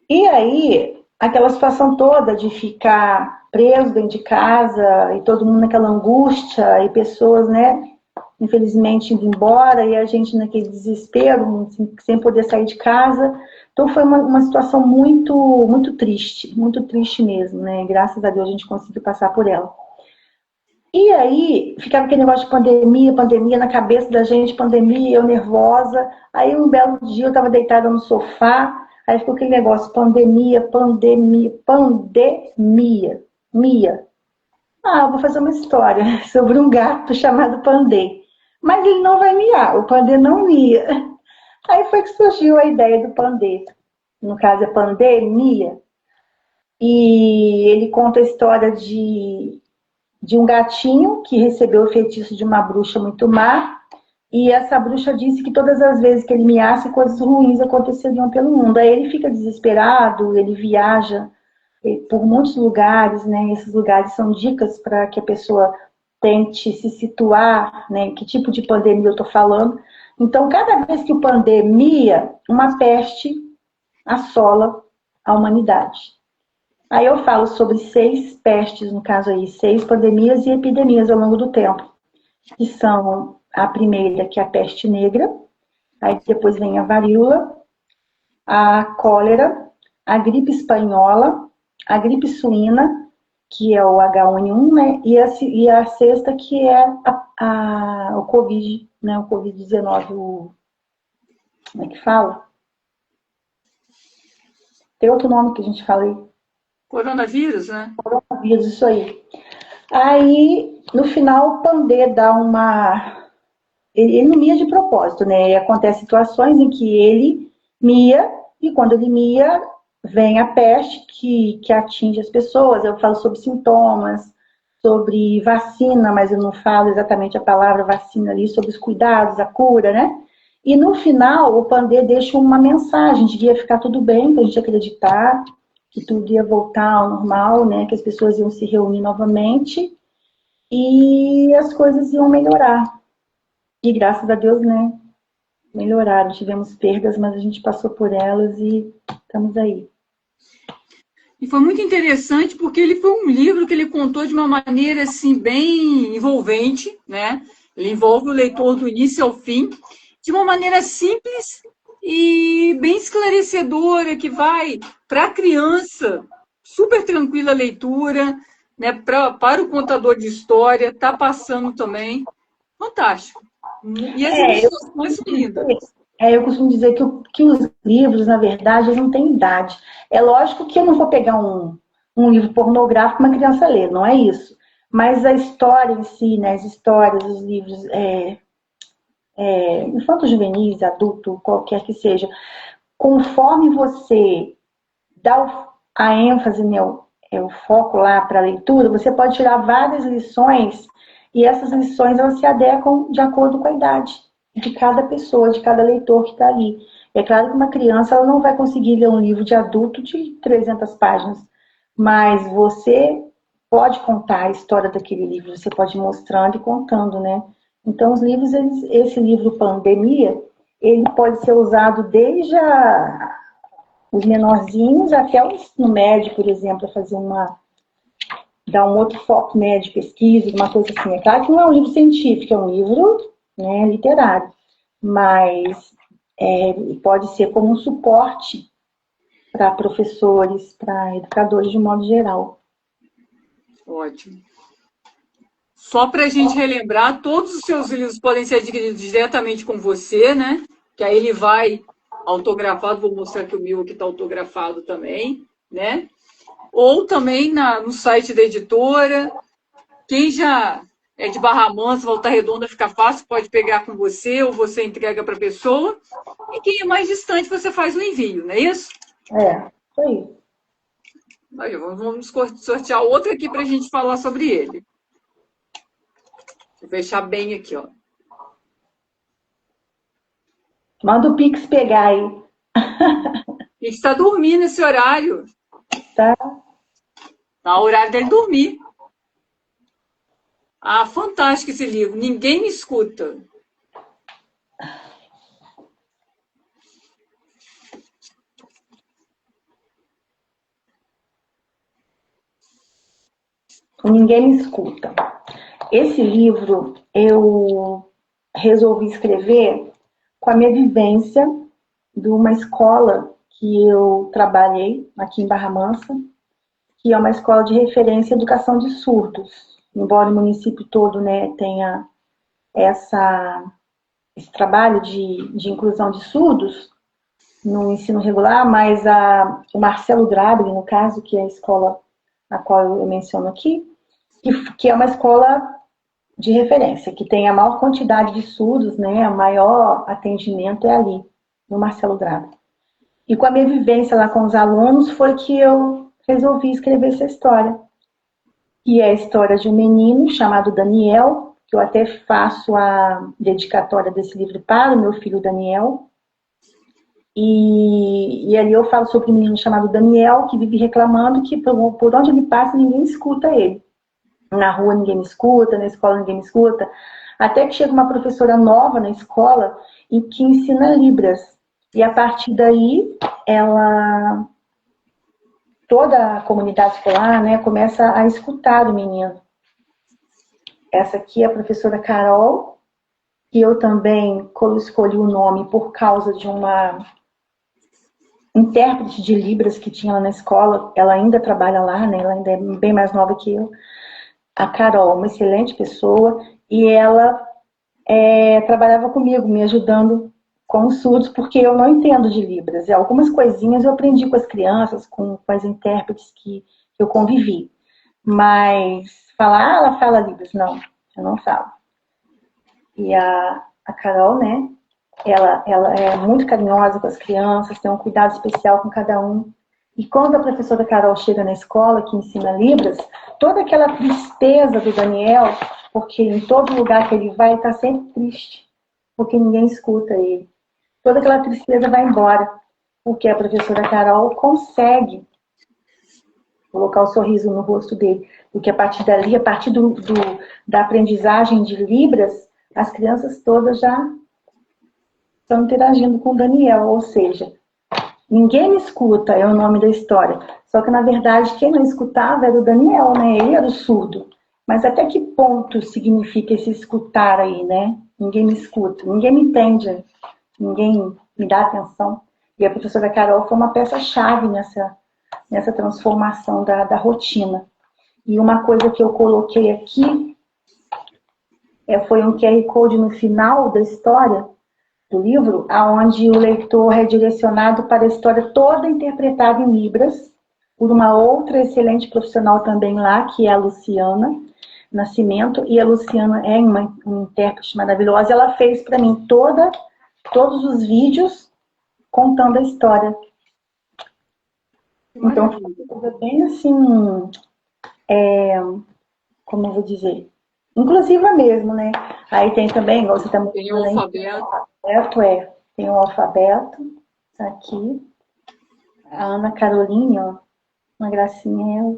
E aí, aquela situação toda de ficar preso dentro de casa e todo mundo naquela angústia e pessoas, né, infelizmente indo embora e a gente naquele desespero, sem poder sair de casa. Então foi uma situação muito triste mesmo, né? Graças a Deus a gente conseguiu passar por ela. E aí, ficava aquele negócio de pandemia, pandemia na cabeça da gente, pandemia, eu nervosa. Aí, um belo dia, eu estava deitada no sofá, aí ficou aquele negócio, pandemia, pandemia, pandemia, mia. Ah, eu vou fazer uma história sobre um gato chamado Pandê. Mas ele não vai miar, o Pandê não mia. Aí foi que surgiu a ideia do Pandê. No caso, é pandemia. E ele conta a história de um gatinho que recebeu o feitiço de uma bruxa muito má. E essa bruxa disse que todas as vezes que ele miasse, coisas ruins aconteceriam pelo mundo. Aí ele fica desesperado, ele viaja por muitos lugares, né? Esses lugares são dicas para que a pessoa tente se situar, né? Que tipo de pandemia eu estou falando. Então, cada vez que o pandemia, uma peste assola a humanidade. Aí eu falo sobre 6 pestes, no caso aí, 6 pandemias e epidemias ao longo do tempo, que são a primeira, que é a peste negra, aí depois vem a varíola, a cólera, a gripe espanhola, a gripe suína, que é o H1N1, né? E a sexta, que é o Covid, né? O Covid-19, como é que fala? Tem outro nome que a gente fala aí. Coronavírus, né? Coronavírus, isso aí. Aí, no final, o Pandê dá uma... Ele não mia de propósito, né? E acontece situações em que ele mia, e quando ele mia, vem a peste que atinge as pessoas. Eu falo sobre sintomas, sobre vacina, mas eu não falo exatamente a palavra vacina ali, sobre os cuidados, a cura, né? E no final, o Pandê deixa uma mensagem de que ia ficar tudo bem, para a gente acreditar que tudo ia voltar ao normal, né? Que as pessoas iam se reunir novamente e as coisas iam melhorar. E graças a Deus, né? Melhoraram. Tivemos perdas, mas a gente passou por elas e estamos aí. E foi muito interessante porque ele foi um livro que ele contou de uma maneira assim bem envolvente, né? Ele envolve o leitor do início ao fim, de uma maneira simples e bem esclarecedora, que vai para a criança, super tranquila a leitura, né? Para o contador de história, tá passando também. Fantástico. E as ilustrações são lindas. Eu costumo dizer que os livros, na verdade, eles não têm idade. É lógico que eu não vou pegar um livro pornográfico para uma criança ler, não é isso. Mas a história em si, né, as histórias, os livros infanto-juvenis, adulto, qualquer que seja, conforme você dá a ênfase, né, o foco lá para a leitura, você pode tirar várias lições e essas lições elas se adequam de acordo com a idade de cada pessoa, de cada leitor que está ali. É claro que uma criança ela não vai conseguir ler um livro de adulto de 300 páginas, mas você pode contar a história daquele livro, você pode ir mostrando e contando, né? Então, os livros, esse livro Pandemia, ele pode ser usado desde os menorzinhos até o ensino médio, por exemplo, fazer dar um outro foco, né, de pesquisa, uma coisa assim. É claro que não é um livro científico, é um livro, né, literário, mas pode ser como um suporte para professores, para educadores de modo geral. Ótimo. Só para a gente relembrar, todos os seus livros podem ser adquiridos diretamente com você, né? Que aí ele vai autografado, vou mostrar que o meu aqui está autografado também, né? Ou também no site da editora. Quem já é de Barra Mansa, Volta Redonda, fica fácil, pode pegar com você ou você entrega para a pessoa. E quem é mais distante, você faz o envio, não é isso? Isso aí. Aí, vamos sortear outro aqui para a gente falar sobre ele. Vou fechar bem aqui, ó. Manda o Pix pegar aí. Ele está dormindo nesse horário. Tá? Tá o horário dele dormir. Ah, fantástico esse livro. Ninguém me escuta. Ninguém me escuta. Esse livro eu resolvi escrever com a minha vivência de uma escola que eu trabalhei aqui em Barra Mansa, que é uma escola de referência em educação de surdos. embora o município todo, né, tenha esse trabalho de inclusão de surdos no ensino regular, mas o Marcelo Grabre, no caso, que é a escola a qual eu menciono aqui, que é uma escola de referência, que tem a maior quantidade de surdos, né, o maior atendimento é ali, no Marcelo Grabre. E com a minha vivência lá com os alunos, foi que eu resolvi escrever essa história. E é a história de um menino chamado Daniel, que eu até faço a dedicatória desse livro para o meu filho Daniel. E ali eu falo sobre um menino chamado Daniel, que vive reclamando que por onde ele passa ninguém escuta ele. Na rua ninguém me escuta, na escola ninguém me escuta. Até que chega uma professora nova na escola e que ensina Libras. E a partir daí, toda a comunidade escolar, né, começa a escutar o menino. Essa aqui é a professora Carol, que eu também escolhi o nome por causa de uma intérprete de Libras que tinha lá na escola. Ela ainda trabalha lá, né, ela ainda é bem mais nova que eu. A Carol, uma excelente pessoa, e ela trabalhava comigo, me ajudando com os surdos, porque eu não entendo de Libras. E algumas coisinhas eu aprendi com as crianças, com as intérpretes que eu convivi. Mas falar, ela fala Libras, não, eu não falo. E a Carol, né, ela é muito carinhosa com as crianças, tem um cuidado especial com cada um. E quando a professora Carol chega na escola, que ensina Libras, toda aquela tristeza do Daniel, porque em todo lugar que ele vai, ele está sempre triste, porque ninguém escuta ele. Toda aquela tristeza vai embora, porque a professora Carol consegue colocar o sorriso no rosto dele. Porque a partir dali, a partir da aprendizagem de Libras, as crianças todas já estão interagindo com o Daniel, ou seja, ninguém me escuta, é o nome da história. Só que, na verdade, quem não escutava era o Daniel, né? Ele era o surdo. Mas até que ponto significa esse escutar aí, né? Ninguém me escuta, ninguém me entende, ninguém me dá atenção. E a professora Carol foi uma peça-chave nessa transformação da rotina. E uma coisa que eu coloquei aqui foi um QR Code no final da história, do livro, onde o leitor é direcionado para a história toda interpretada em Libras, por uma outra excelente profissional também lá, que é a Luciana Nascimento. E a Luciana é uma intérprete maravilhosa. Ela fez para mim todos os vídeos contando a história. Então, foi uma coisa bem assim, como eu vou dizer, inclusiva mesmo, né? Aí tem também, igual você também... Tem o alfabeto. Tem o alfabeto, tá aqui. A Ana Caroline, ó, uma gracinha ela.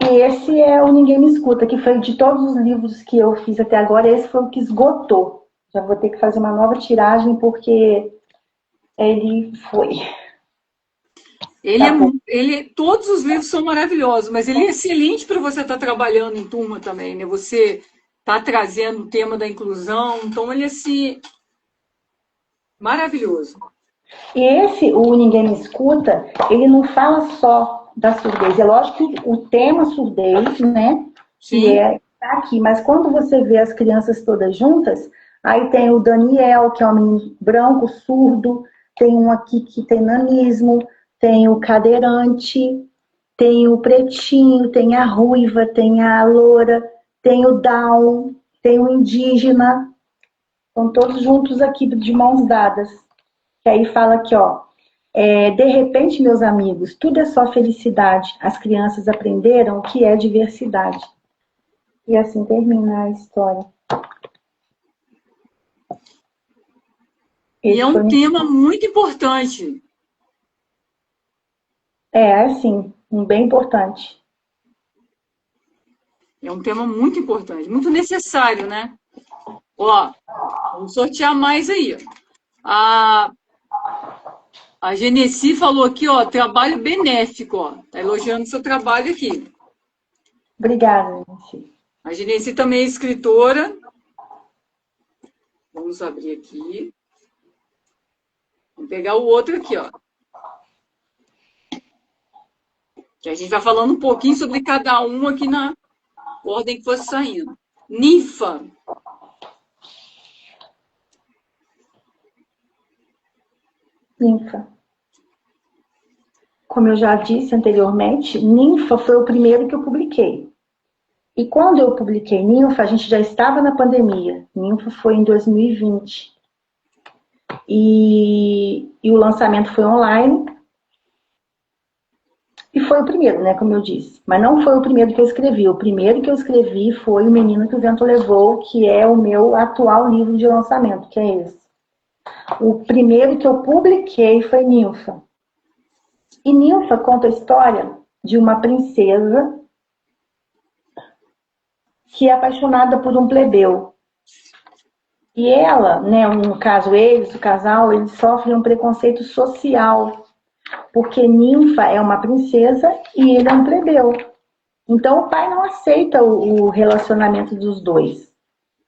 E esse é o Ninguém Me Escuta, que foi de todos os livros que eu fiz até agora, esse foi o que esgotou. Já vou ter que fazer uma nova tiragem, porque ele foi. Todos os livros são maravilhosos, mas ele é excelente para você estar trabalhando em turma também, né? Você está trazendo o tema da inclusão, então ele é assim, maravilhoso. E o Ninguém Me Escuta, ele não fala só da surdez. É lógico que o tema surdez, né, que tá aqui, mas quando você vê as crianças todas juntas, aí tem o Daniel, que é um menino branco, surdo, tem um aqui que tem nanismo, tem o cadeirante, tem o pretinho, tem a ruiva, tem a loura, tem o down, tem o indígena, estão todos juntos aqui de mãos dadas. Que aí fala aqui, ó, de repente, meus amigos, tudo é só felicidade. As crianças aprenderam o que é diversidade. E assim termina a história. E é um tema muito importante. Assim, bem importante. É um tema muito importante, muito necessário, né? Ó, vamos sortear mais aí. A Genesi falou aqui, ó, trabalho benéfico, ó. Tá elogiando o seu trabalho aqui. Obrigada, Genesi. A Genesi também é escritora. Vamos abrir aqui. Vamos pegar o outro aqui, ó. Que a gente vai falando um pouquinho sobre cada um aqui ordem que fosse saindo. Ninfa. Ninfa. Como eu já disse anteriormente, Ninfa foi o primeiro que eu publiquei. E quando eu publiquei Ninfa, a gente já estava na pandemia. Ninfa foi em 2020. E o lançamento foi online. E foi o primeiro, né, como eu disse. Mas não foi o primeiro que eu escrevi. O primeiro que eu escrevi foi O Menino que o Vento Levou, que é o meu atual livro de lançamento, que é esse. O primeiro que eu publiquei foi Ninfa. E Ninfa conta a história de uma princesa que é apaixonada por um plebeu. E ela, né, no caso eles, o casal, eles sofrem um preconceito social, porque Ninfa é uma princesa e ele é um plebeu. Então o pai não aceita o relacionamento dos dois.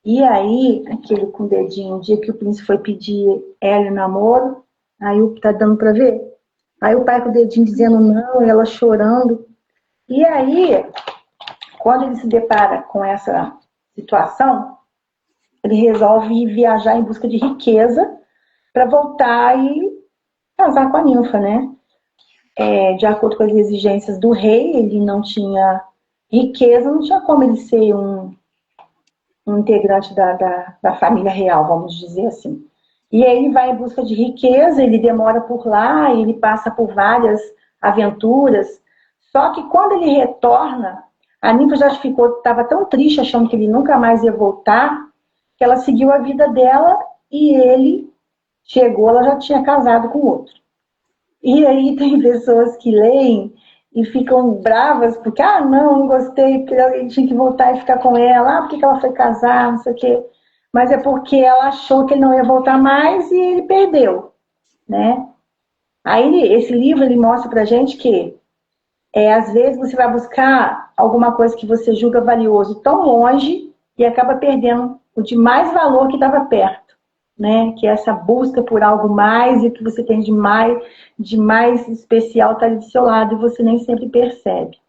E aí, aquele com o dedinho, o dia que o príncipe foi pedir ela em namoro, aí tá dando pra ver? Aí o pai com o dedinho dizendo não, e ela chorando. E aí, quando ele se depara com essa situação, ele resolve viajar em busca de riqueza para voltar e casar com a ninfa, né? De acordo com as exigências do rei, ele não tinha riqueza, não tinha como ele ser um integrante da família real, vamos dizer assim. E aí ele vai em busca de riqueza, ele demora por lá, ele passa por várias aventuras. Só que quando ele retorna, a ninfa já estava tão triste, achando que ele nunca mais ia voltar, que ela seguiu a vida dela e ele chegou, ela já tinha casado com outro. E aí tem pessoas que leem e ficam bravas, porque, não gostei, porque ele tinha que voltar e ficar com ela, porque ela foi casar, não sei o quê. Mas é porque ela achou que ele não ia voltar mais e ele perdeu, né? Aí esse livro, ele mostra pra gente que, às vezes você vai buscar alguma coisa que você julga valioso tão longe e acaba perdendo o de mais valor que estava perto, né? Que é essa busca por algo mais e o que você tem de mais especial está ali do seu lado e você nem sempre percebe.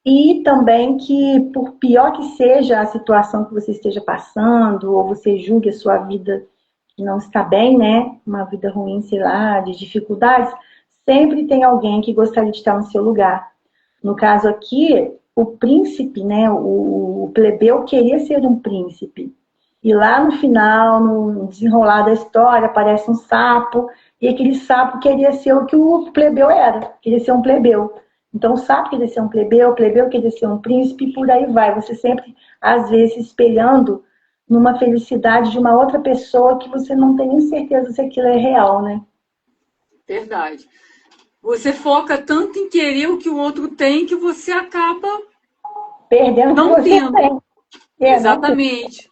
E também que, por pior que seja a situação que você esteja passando, ou você julgue a sua vida que não está bem, né? Uma vida ruim, sei lá, de dificuldades, sempre tem alguém que gostaria de estar no seu lugar. No caso aqui, o príncipe, né? O plebeu queria ser um príncipe. E lá no final, no desenrolar da história, aparece um sapo, e aquele sapo queria ser o que o plebeu era, queria ser um plebeu. Então o sapo queria ser um plebeu, o plebeu queria ser um príncipe, e por aí vai. Você sempre, às vezes, se espelhando numa felicidade de uma outra pessoa que você não tem nem certeza se aquilo é real, né? Verdade. Você foca tanto em querer o que o outro tem que você acaba perdendo não o que você tendo. tem. Exatamente.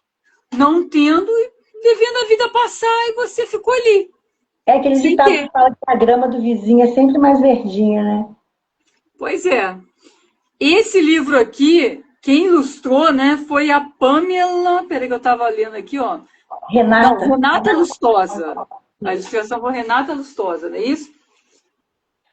Não tendo e devendo a vida passar e você ficou ali. É aquele ditado que fala que a grama do vizinho é sempre mais verdinha, né? Pois é. Esse livro aqui, quem ilustrou, né, foi a Pamela... Peraí que eu estava lendo aqui, ó. Renata. Não, Renata Lustosa. A ilustração foi Renata Lustosa, não é isso?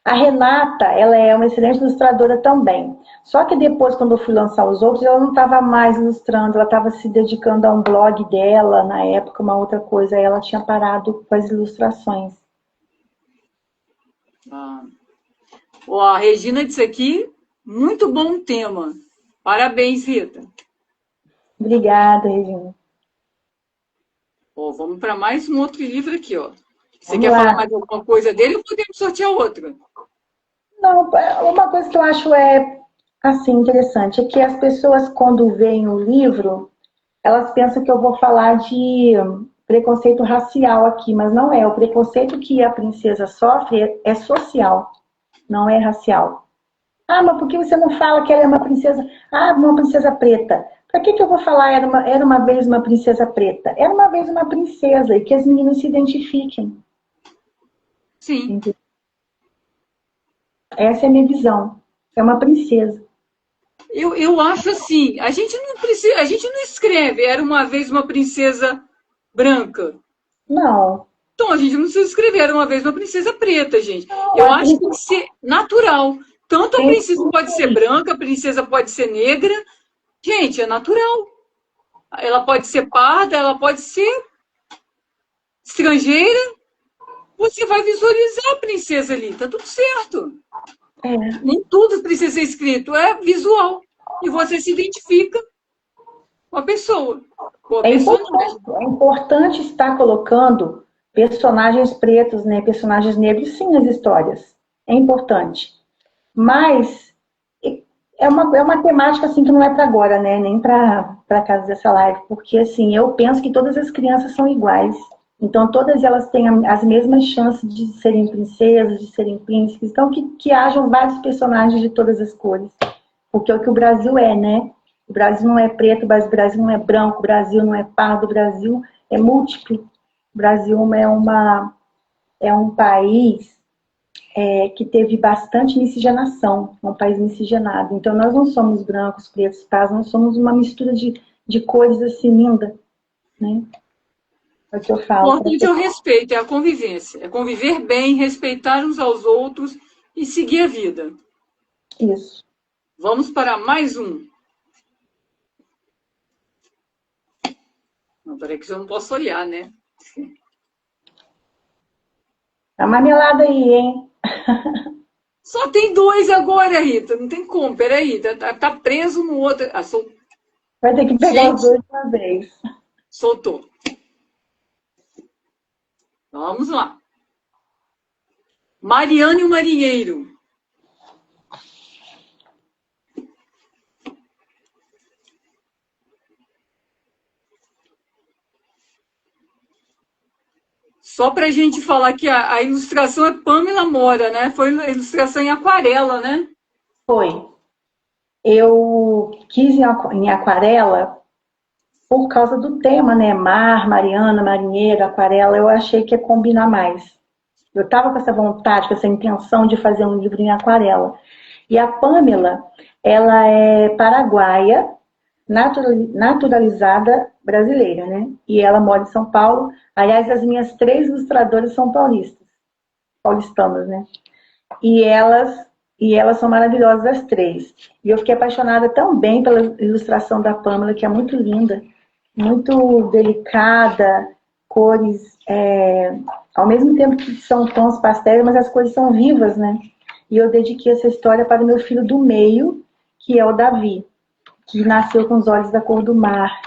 A Renata, ela é uma excelente ilustradora também. Só que depois, quando eu fui lançar os outros, ela não estava mais ilustrando, ela estava se dedicando a um blog dela, na época, uma outra coisa. Aí ela tinha parado com as ilustrações. Ó, a Regina disse aqui, muito bom tema. Parabéns, Rita. Obrigada, Regina. Ó, vamos para mais um outro livro aqui, ó. Você quer falar mais alguma coisa dele ou podemos sortear outra? Não, uma coisa que eu acho assim, interessante é que as pessoas, quando veem o livro, elas pensam que eu vou falar de preconceito racial aqui, mas não é. O preconceito que a princesa sofre é social, não é racial. Mas por que você não fala que ela é uma princesa? Uma princesa preta. Para que eu vou falar era uma vez uma princesa preta? Era uma vez uma princesa, e que as meninas se identifiquem. Sim. Essa é a minha visão. É uma princesa. Eu acho assim, a gente não escreve, era uma vez uma princesa branca. Não. Então a gente não precisa escrever, era uma vez uma princesa preta, gente. Eu acho que tem que ser natural. Tanto a princesa pode ser branca, a princesa pode ser negra, Gente, é natural. Ela pode ser parda, ela pode ser estrangeira. Você vai visualizar a princesa ali, tá tudo certo. É. Nem tudo precisa ser escrito, é visual. E você se identifica com a pessoa, com a personagem. É importante estar colocando personagens pretos, né, personagens negros, sim, nas histórias. É importante. Mas é uma temática assim que não é para agora, né? Nem para casa dessa live, porque assim, eu penso que todas as crianças são iguais. Então todas elas têm as mesmas chances de serem princesas, de serem príncipes. Então que hajam vários personagens de todas as cores. Porque é o que o Brasil é, né? O Brasil não é preto, o Brasil não é branco, o Brasil não é pardo, o Brasil é múltiplo. O Brasil é um país que teve bastante miscigenação, um país miscigenado. Então, nós não somos brancos, pretos, pardos, nós somos uma mistura de cores assim, linda, né? É o que eu O falo. importante é o respeito, é a convivência. É conviver bem, respeitar uns aos outros e seguir a vida. Isso. Vamos para mais um. Não, peraí que eu não posso olhar, né? Tá marmelada aí, hein? Só tem dois agora, Rita. Não tem como, peraí. Tá preso no outro. Ah, Vai ter que pegar os Gente, dois de uma vez. soltou. Vamos lá. Mariana e o Marinheiro. Só para a gente falar que a ilustração é Pamela Mora, né? Foi a ilustração em aquarela, né? Foi. Eu quis em aquarela por causa do tema, né? Mar, Mariana, marinheiro, aquarela. Eu achei que ia combinar mais. Eu estava com essa vontade, com essa intenção de fazer um livro em aquarela. E a Pamela, ela é paraguaia, naturalizada brasileira, né? E ela mora em São Paulo. Aliás, as minhas três ilustradoras são paulistanas, né? E elas são maravilhosas as três. E eu fiquei apaixonada também pela ilustração da Pamela, que é muito linda, muito delicada, cores, ao mesmo tempo que são tons pastéis, mas as cores são vivas, né? E eu dediquei essa história para o meu filho do meio, que é o Davi, que nasceu com os olhos da cor do mar.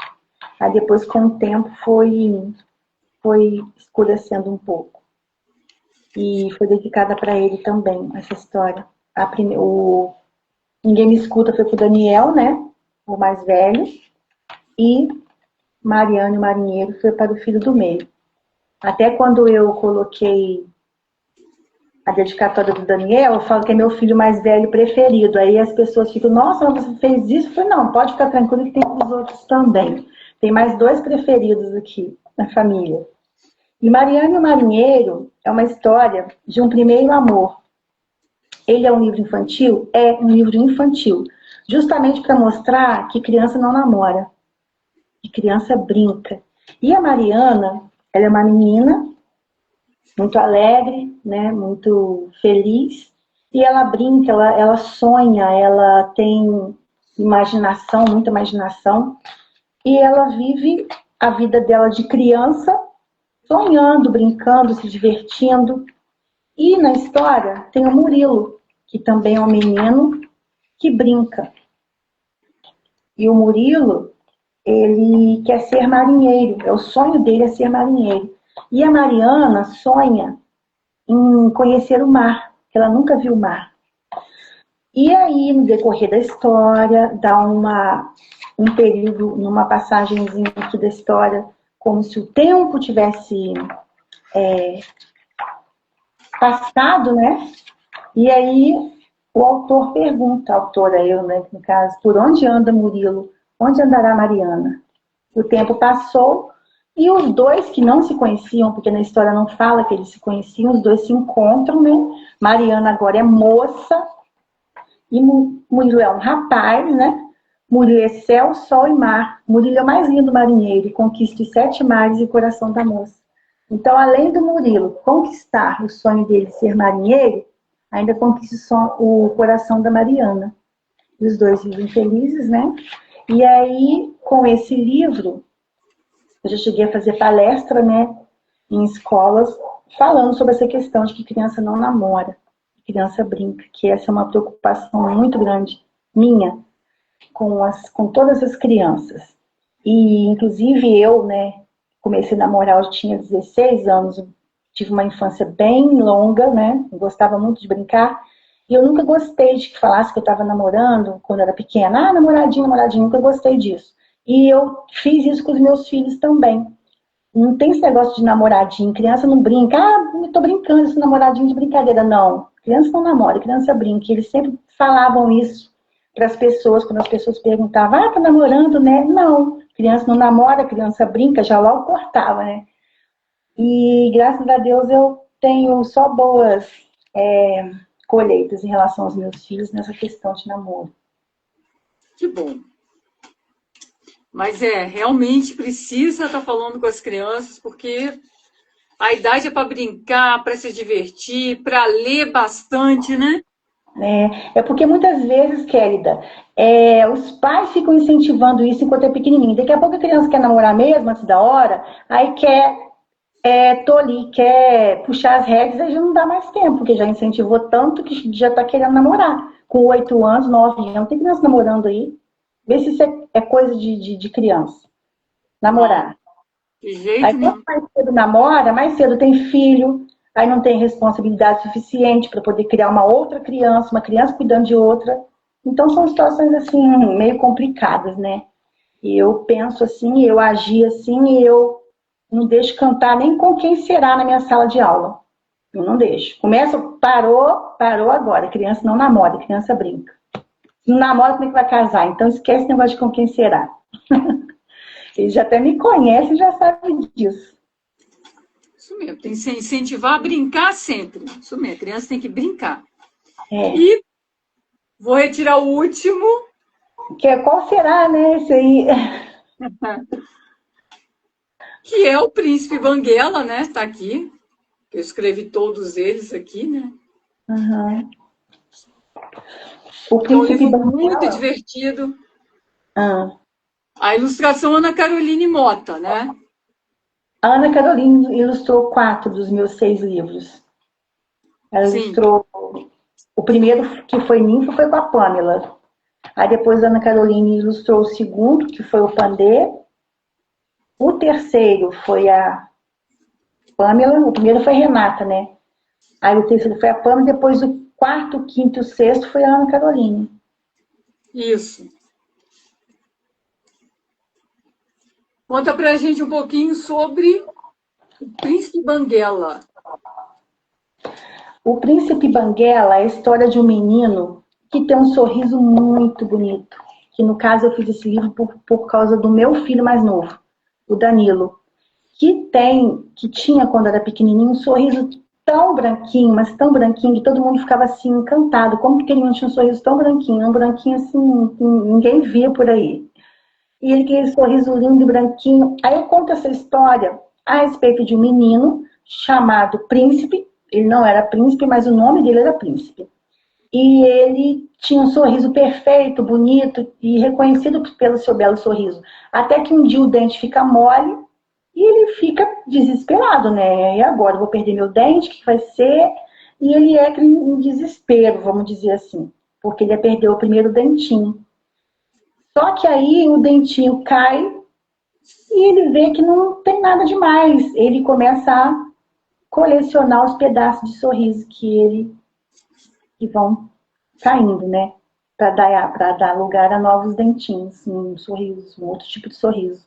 Aí depois, com o tempo, foi escurecendo um pouco. E foi dedicada para ele também, essa história. Ninguém Me Escuta foi para o Daniel, né? O mais velho. E Mariana e o Marinheiro foi para o filho do meio. Até quando eu coloquei a dedicatória do Daniel, eu falo que é meu filho mais velho preferido. Aí as pessoas ficam, nossa, você fez isso? Eu falei, não, pode ficar tranquilo que tem os outros também. Tem mais dois preferidos aqui na família. E Mariana e o Marinheiro é uma história de um primeiro amor. Ele é um livro infantil? É um livro infantil. Justamente para mostrar que criança não namora. Que criança brinca. E a Mariana, ela é uma menina muito alegre, né, muito feliz, e ela brinca, ela sonha, ela tem imaginação, muita imaginação, e ela vive a vida dela de criança, sonhando, brincando, se divertindo. E na história tem o Murilo, que também é um menino que brinca. E o Murilo, ele quer ser marinheiro, o sonho dele é ser marinheiro. E a Mariana sonha em conhecer o mar, que ela nunca viu o mar. E aí, no decorrer da história, dá um período, numa passagenzinha aqui da história, como se o tempo tivesse passado, né? E aí o autor pergunta, a autora, eu, né, no caso, por onde anda Murilo? Onde andará Mariana? O tempo passou e os dois que não se conheciam, porque na história não fala que eles se conheciam, os dois se encontram, né? Mariana agora é moça e Murilo é um rapaz, né? Murilo é céu, sol e mar. Murilo é o mais lindo marinheiro e conquista os 7 mares e o coração da moça. Então, além do Murilo conquistar o sonho dele de ser marinheiro, ainda conquista o coração da Mariana. E os dois vivem felizes, né? E aí, com esse livro, eu já cheguei a fazer palestra, né, em escolas, falando sobre essa questão de que criança não namora, criança brinca, que essa é uma preocupação muito grande minha com todas as crianças. E, inclusive, eu, né, comecei a namorar, eu tinha 16 anos, tive uma infância bem longa, né, gostava muito de brincar, e eu nunca gostei de que falasse que eu estava namorando quando eu era pequena. Ah, namoradinho, namoradinho, nunca gostei disso. E eu fiz isso com os meus filhos também. Não tem esse negócio de namoradinho. Criança não brinca. Ah, eu tô brincando, esse namoradinho de brincadeira. Não. Criança não namora, criança brinca. E eles sempre falavam isso para as pessoas, quando as pessoas perguntavam, ah, tá namorando, né? Não. Criança não namora, criança brinca, já logo cortava, né? E graças a Deus eu tenho só boas colheitas em relação aos meus filhos nessa questão de namoro. Que bom. Mas realmente precisa estar falando com as crianças, porque a idade é para brincar, para se divertir, para ler bastante, né? É porque muitas vezes, Kélida, os pais ficam incentivando isso enquanto é pequenininho. Daqui a pouco a criança quer namorar mesmo, antes da hora, aí tolir, quer puxar as rédeas, aí já não dá mais tempo, porque já incentivou tanto que já está querendo namorar. Com 8 anos, 9 anos, tem criança namorando aí. Vê se isso é coisa de criança. Não, Namorar. de jeito Aí quanto nenhum. mais cedo namora, mais cedo tem filho, aí não tem responsabilidade suficiente para poder criar uma outra criança, uma criança cuidando de outra. Então são situações assim meio complicadas, né? E eu penso assim, eu agi assim, e eu não deixo cantar nem com quem será na minha sala de aula. Eu não deixo. Começa, parou agora. Criança não namora, criança brinca. Se não namora, como é que vai casar? Então esquece o negócio de com quem será. Eles já até me conhecem e já sabem disso. Isso mesmo, tem que se incentivar a brincar sempre. Isso mesmo, a criança tem que brincar. É. E vou retirar o último, Qual será, né, esse aí? que é o Príncipe Banguela, né? Está aqui. Eu escrevi todos eles aqui, né? Uhum. O É um Príncipe livro muito Banguela. divertido. Ah. A ilustração Ana Caroline Mota, né? A Ana Carolina ilustrou 4 dos meus 6 livros. Ela Sim, ilustrou o primeiro, que foi Ninfa, foi com a Pamela. Aí depois a Ana Carolina ilustrou o segundo, que foi o Pandê. O terceiro foi a Pamela. O primeiro foi a Renata, né? Aí o terceiro foi a Pamela. Depois o quarto, o quinto e o sexto foi a Ana Carolina. isso. Conta pra gente um pouquinho sobre o Príncipe Banguela. O Príncipe Banguela é a história de um menino que tem um sorriso muito bonito. Que no caso eu fiz esse livro por causa do meu filho mais novo, o Danilo. Que tinha quando era pequenininho um sorriso tão branquinho, mas tão branquinho, que todo mundo ficava assim encantado. Como que ele tinha um sorriso tão branquinho? Um branquinho assim, que ninguém via por aí. E ele tinha esse sorriso lindo e branquinho. Aí eu conto essa história a respeito de um menino chamado Príncipe. Ele não era príncipe, mas o nome dele era Príncipe. E ele tinha um sorriso perfeito, bonito e reconhecido pelo seu belo sorriso. Até que um dia o dente fica mole e ele fica desesperado, né? E agora? Eu vou perder meu dente? O que vai ser? E ele entra em desespero, vamos dizer assim, porque ele ia perder o primeiro dentinho. Só que aí o dentinho cai e ele vê que não tem nada demais. Ele começa a colecionar os pedaços de sorriso que vão caindo, né? Para dar lugar a novos dentinhos, um sorriso, um outro tipo de sorriso.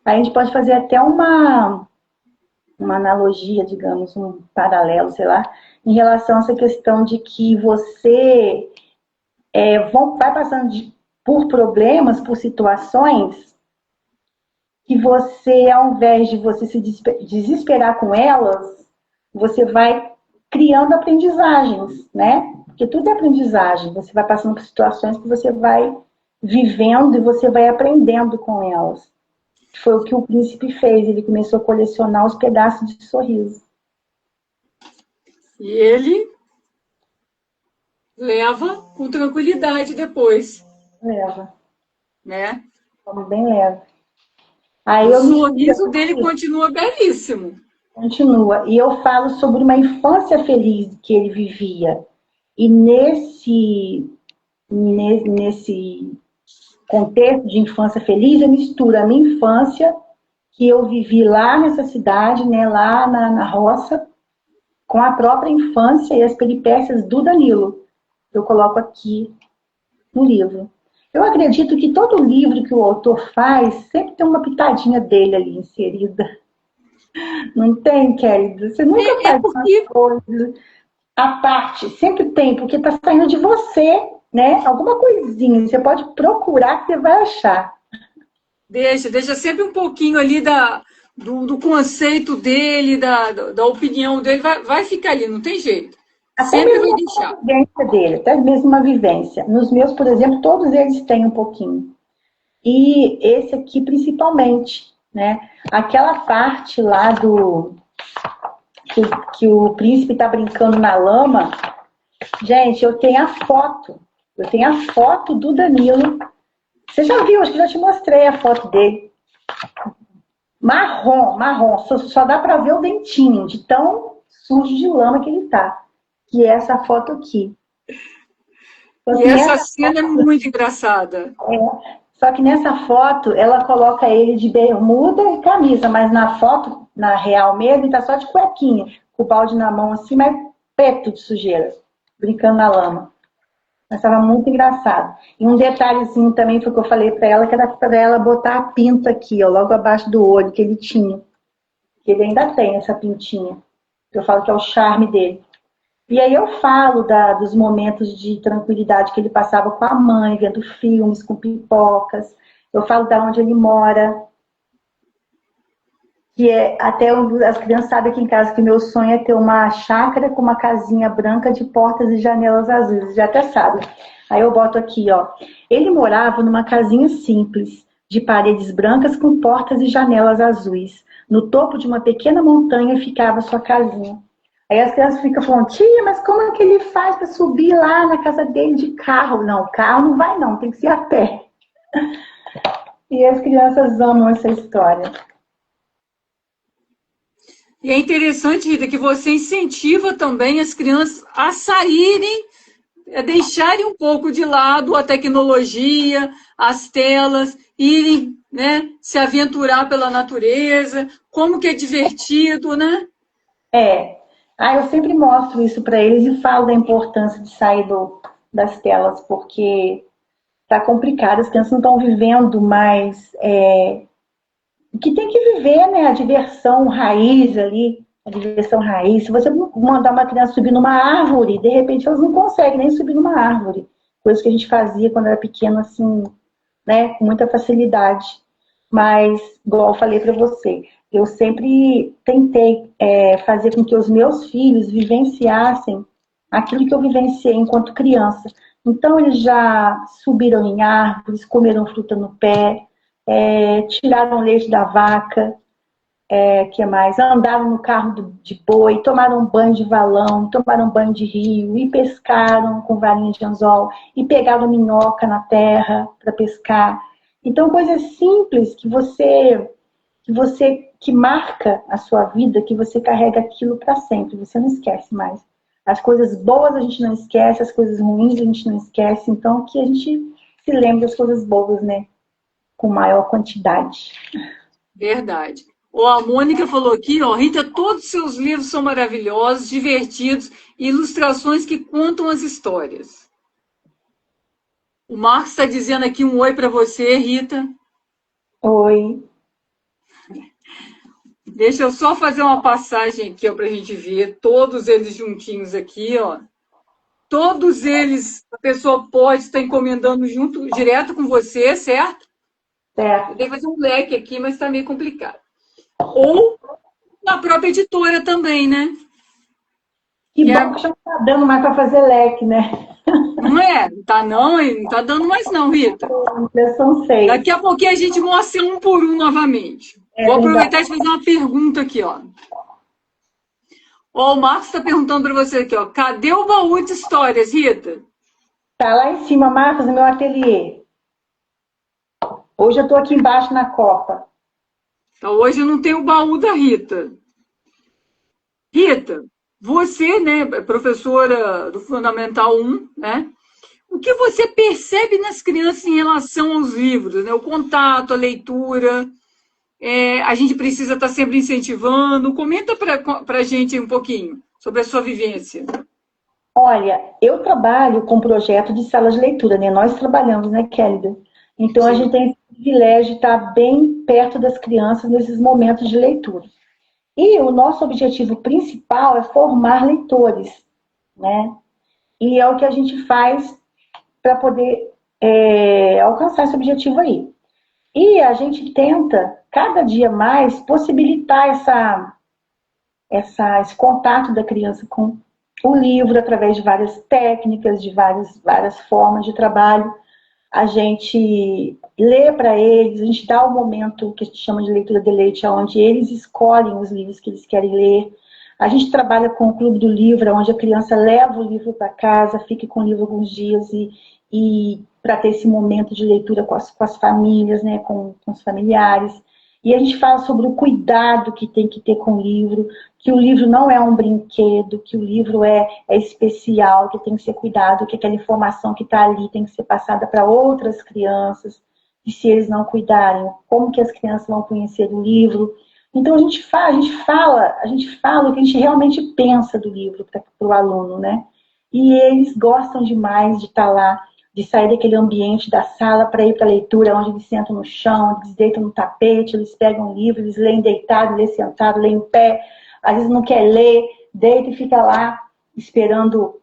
Aí a gente pode fazer até uma analogia, digamos, um paralelo, sei lá, em relação a essa questão de que você vai passando por problemas, por situações, que você, ao invés de você se desesperar com elas, você vai criando aprendizagens, né? Porque tudo é aprendizagem. Você vai passando por situações que você vai vivendo e você vai aprendendo com elas. Foi o que o príncipe fez. Ele começou a colecionar os pedaços de sorriso. E ele leva com tranquilidade depois. Leva. né? Bem leve. Aí O eu sorriso dele continua belíssimo. continua. E eu falo sobre uma infância feliz que ele vivia. E nesse contexto de infância feliz, eu misturo a minha infância, que eu vivi lá nessa cidade, né, lá na roça, com a própria infância e as peripécias do Danilo. Eu coloco aqui no livro. Eu acredito que todo livro que o autor faz sempre tem uma pitadinha dele ali inserida. Não tem, querido? Você nunca É faz uma porque coisa à parte. Sempre tem, porque está saindo de você, né? Alguma coisinha. Você pode procurar que você vai achar. deixa sempre um pouquinho ali do conceito dele, da opinião dele, vai ficar ali, não tem jeito. Até Sempre mesmo vai uma deixar. vivência dele, até mesmo uma vivência. Nos meus, por exemplo, todos eles têm um pouquinho. E esse aqui principalmente, né? Aquela parte lá que, que o príncipe está brincando na lama, gente, eu tenho a foto. Eu tenho a foto do Danilo. Você já viu, acho que já te mostrei a foto dele. Marrom, marrom. Só dá para ver o dentinho, de tão sujo de lama que ele tá. Que é essa foto aqui. Então, E assim, essa cena é muito engraçada. só que nessa foto, ela coloca ele de bermuda e camisa, mas na foto, na real mesmo, ele tá só de cuequinha, com o balde na mão assim, mas preto de sujeira, brincando na lama. Mas estava muito engraçado. E um detalhezinho também foi que eu falei para ela, que era para ela botar a pinta aqui, ó, logo abaixo do olho que ele tinha. Que ele ainda tem essa pintinha. Eu falo que é o charme dele. E aí eu falo dos momentos de tranquilidade que ele passava com a mãe, vendo filmes, com pipocas. Eu falo da onde ele mora, que é até as crianças sabem aqui em casa que meu sonho é ter uma chácara com uma casinha branca de portas e janelas azuis, já até sabe. Aí eu boto aqui, ó. Ele morava numa casinha simples, de paredes brancas com portas e janelas azuis. No topo de uma pequena montanha ficava sua casinha. Aí as crianças ficam falando, tia, mas como é que ele faz para subir lá na casa dele de carro? Não, carro não vai não, tem que ser a pé. E as crianças amam essa história. E é interessante, Rita, que você incentiva também as crianças a saírem, a deixarem um pouco de lado a tecnologia, as telas, irem, né, se aventurar pela natureza, como que é divertido, né? É. Eu sempre mostro isso para eles e falo da importância de sair das telas, porque tá complicado, as crianças não estão vivendo mais o que tem que viver, né? A diversão raiz ali, a diversão raiz. Se você mandar uma criança subir numa árvore, de repente elas não conseguem nem subir numa árvore. Coisa que a gente fazia quando era pequeno, assim, né? Com muita facilidade. Mas, igual eu falei para você, eu sempre tentei fazer com que os meus filhos vivenciassem aquilo que eu vivenciei enquanto criança. Então, eles já subiram em árvores, comeram fruta no pé, tiraram leite da vaca, que mais? Andaram no carro de boi, tomaram banho de valão, tomaram banho de rio, e pescaram com varinha de anzol, e pegaram minhoca na terra para pescar. Então, coisas simples que marca a sua vida, que você carrega aquilo para sempre, você não esquece mais. As coisas boas a gente não esquece, as coisas ruins a gente não esquece, então que a gente se lembre das coisas boas, né? Com maior quantidade. Verdade. Ó, a Mônica falou aqui, ó, Rita, todos os seus livros são maravilhosos, divertidos, ilustrações que contam as histórias. O Marcos está dizendo aqui um oi para você, Rita. Oi. Deixa eu só fazer uma passagem aqui para a gente ver todos eles juntinhos aqui, ó. Todos eles, a pessoa pode estar encomendando junto, direto com você, certo? Certo. Eu tenho que fazer um leque aqui, mas está meio complicado. Ou na própria editora também, né? Que bom que já não está dando mais para fazer leque, né? Não é? Não tá dando mais não, Rita. São 6. Daqui a pouquinho a gente mostra um por um novamente. Vou aproveitar e fazer uma pergunta aqui, ó. Ó, o Marcos está perguntando para você aqui, ó. Cadê o baú de histórias, Rita? Tá lá em cima, Marcos, no meu ateliê. Hoje eu estou aqui embaixo na copa. Então, hoje eu não tenho o baú da Rita. Rita, você, né, é professora do Fundamental 1, né? O que você percebe nas crianças em relação aos livros, né? O contato, a leitura, a gente precisa estar sempre incentivando. Comenta para a gente um pouquinho sobre a sua vivência. Olha, eu trabalho com projeto de sala de leitura, né? Nós trabalhamos, né, Kélida? Então, a Sim. gente tem o privilégio de estar bem perto das crianças nesses momentos de leitura. E o nosso objetivo principal é formar leitores, né? E é o que a gente faz para poder alcançar esse objetivo aí. E a gente tenta, cada dia mais, possibilitar esse contato da criança com o livro através de várias técnicas, de várias formas de trabalho. A gente lê para eles, a gente dá o momento que a gente chama de leitura de leite, onde eles escolhem os livros que eles querem ler. A gente trabalha com o Clube do Livro, onde a criança leva o livro para casa, fica com o livro alguns dias e para ter esse momento de leitura com as famílias, né, com os familiares. E a gente fala sobre o cuidado que tem que ter com o livro, que o livro não é um brinquedo, que o livro é especial, que tem que ser cuidado, que aquela informação que está ali tem que ser passada para outras crianças, e se eles não cuidarem, como que as crianças vão conhecer o livro. Então a gente fala o que a gente realmente pensa do livro para o aluno, né? E eles gostam demais de estar lá, de sair daquele ambiente da sala para ir para a leitura, onde eles sentam no chão, eles deitam no tapete, eles pegam um livro, eles leem deitado, leem sentado, leem em pé, às vezes não quer ler, deita e fica lá esperando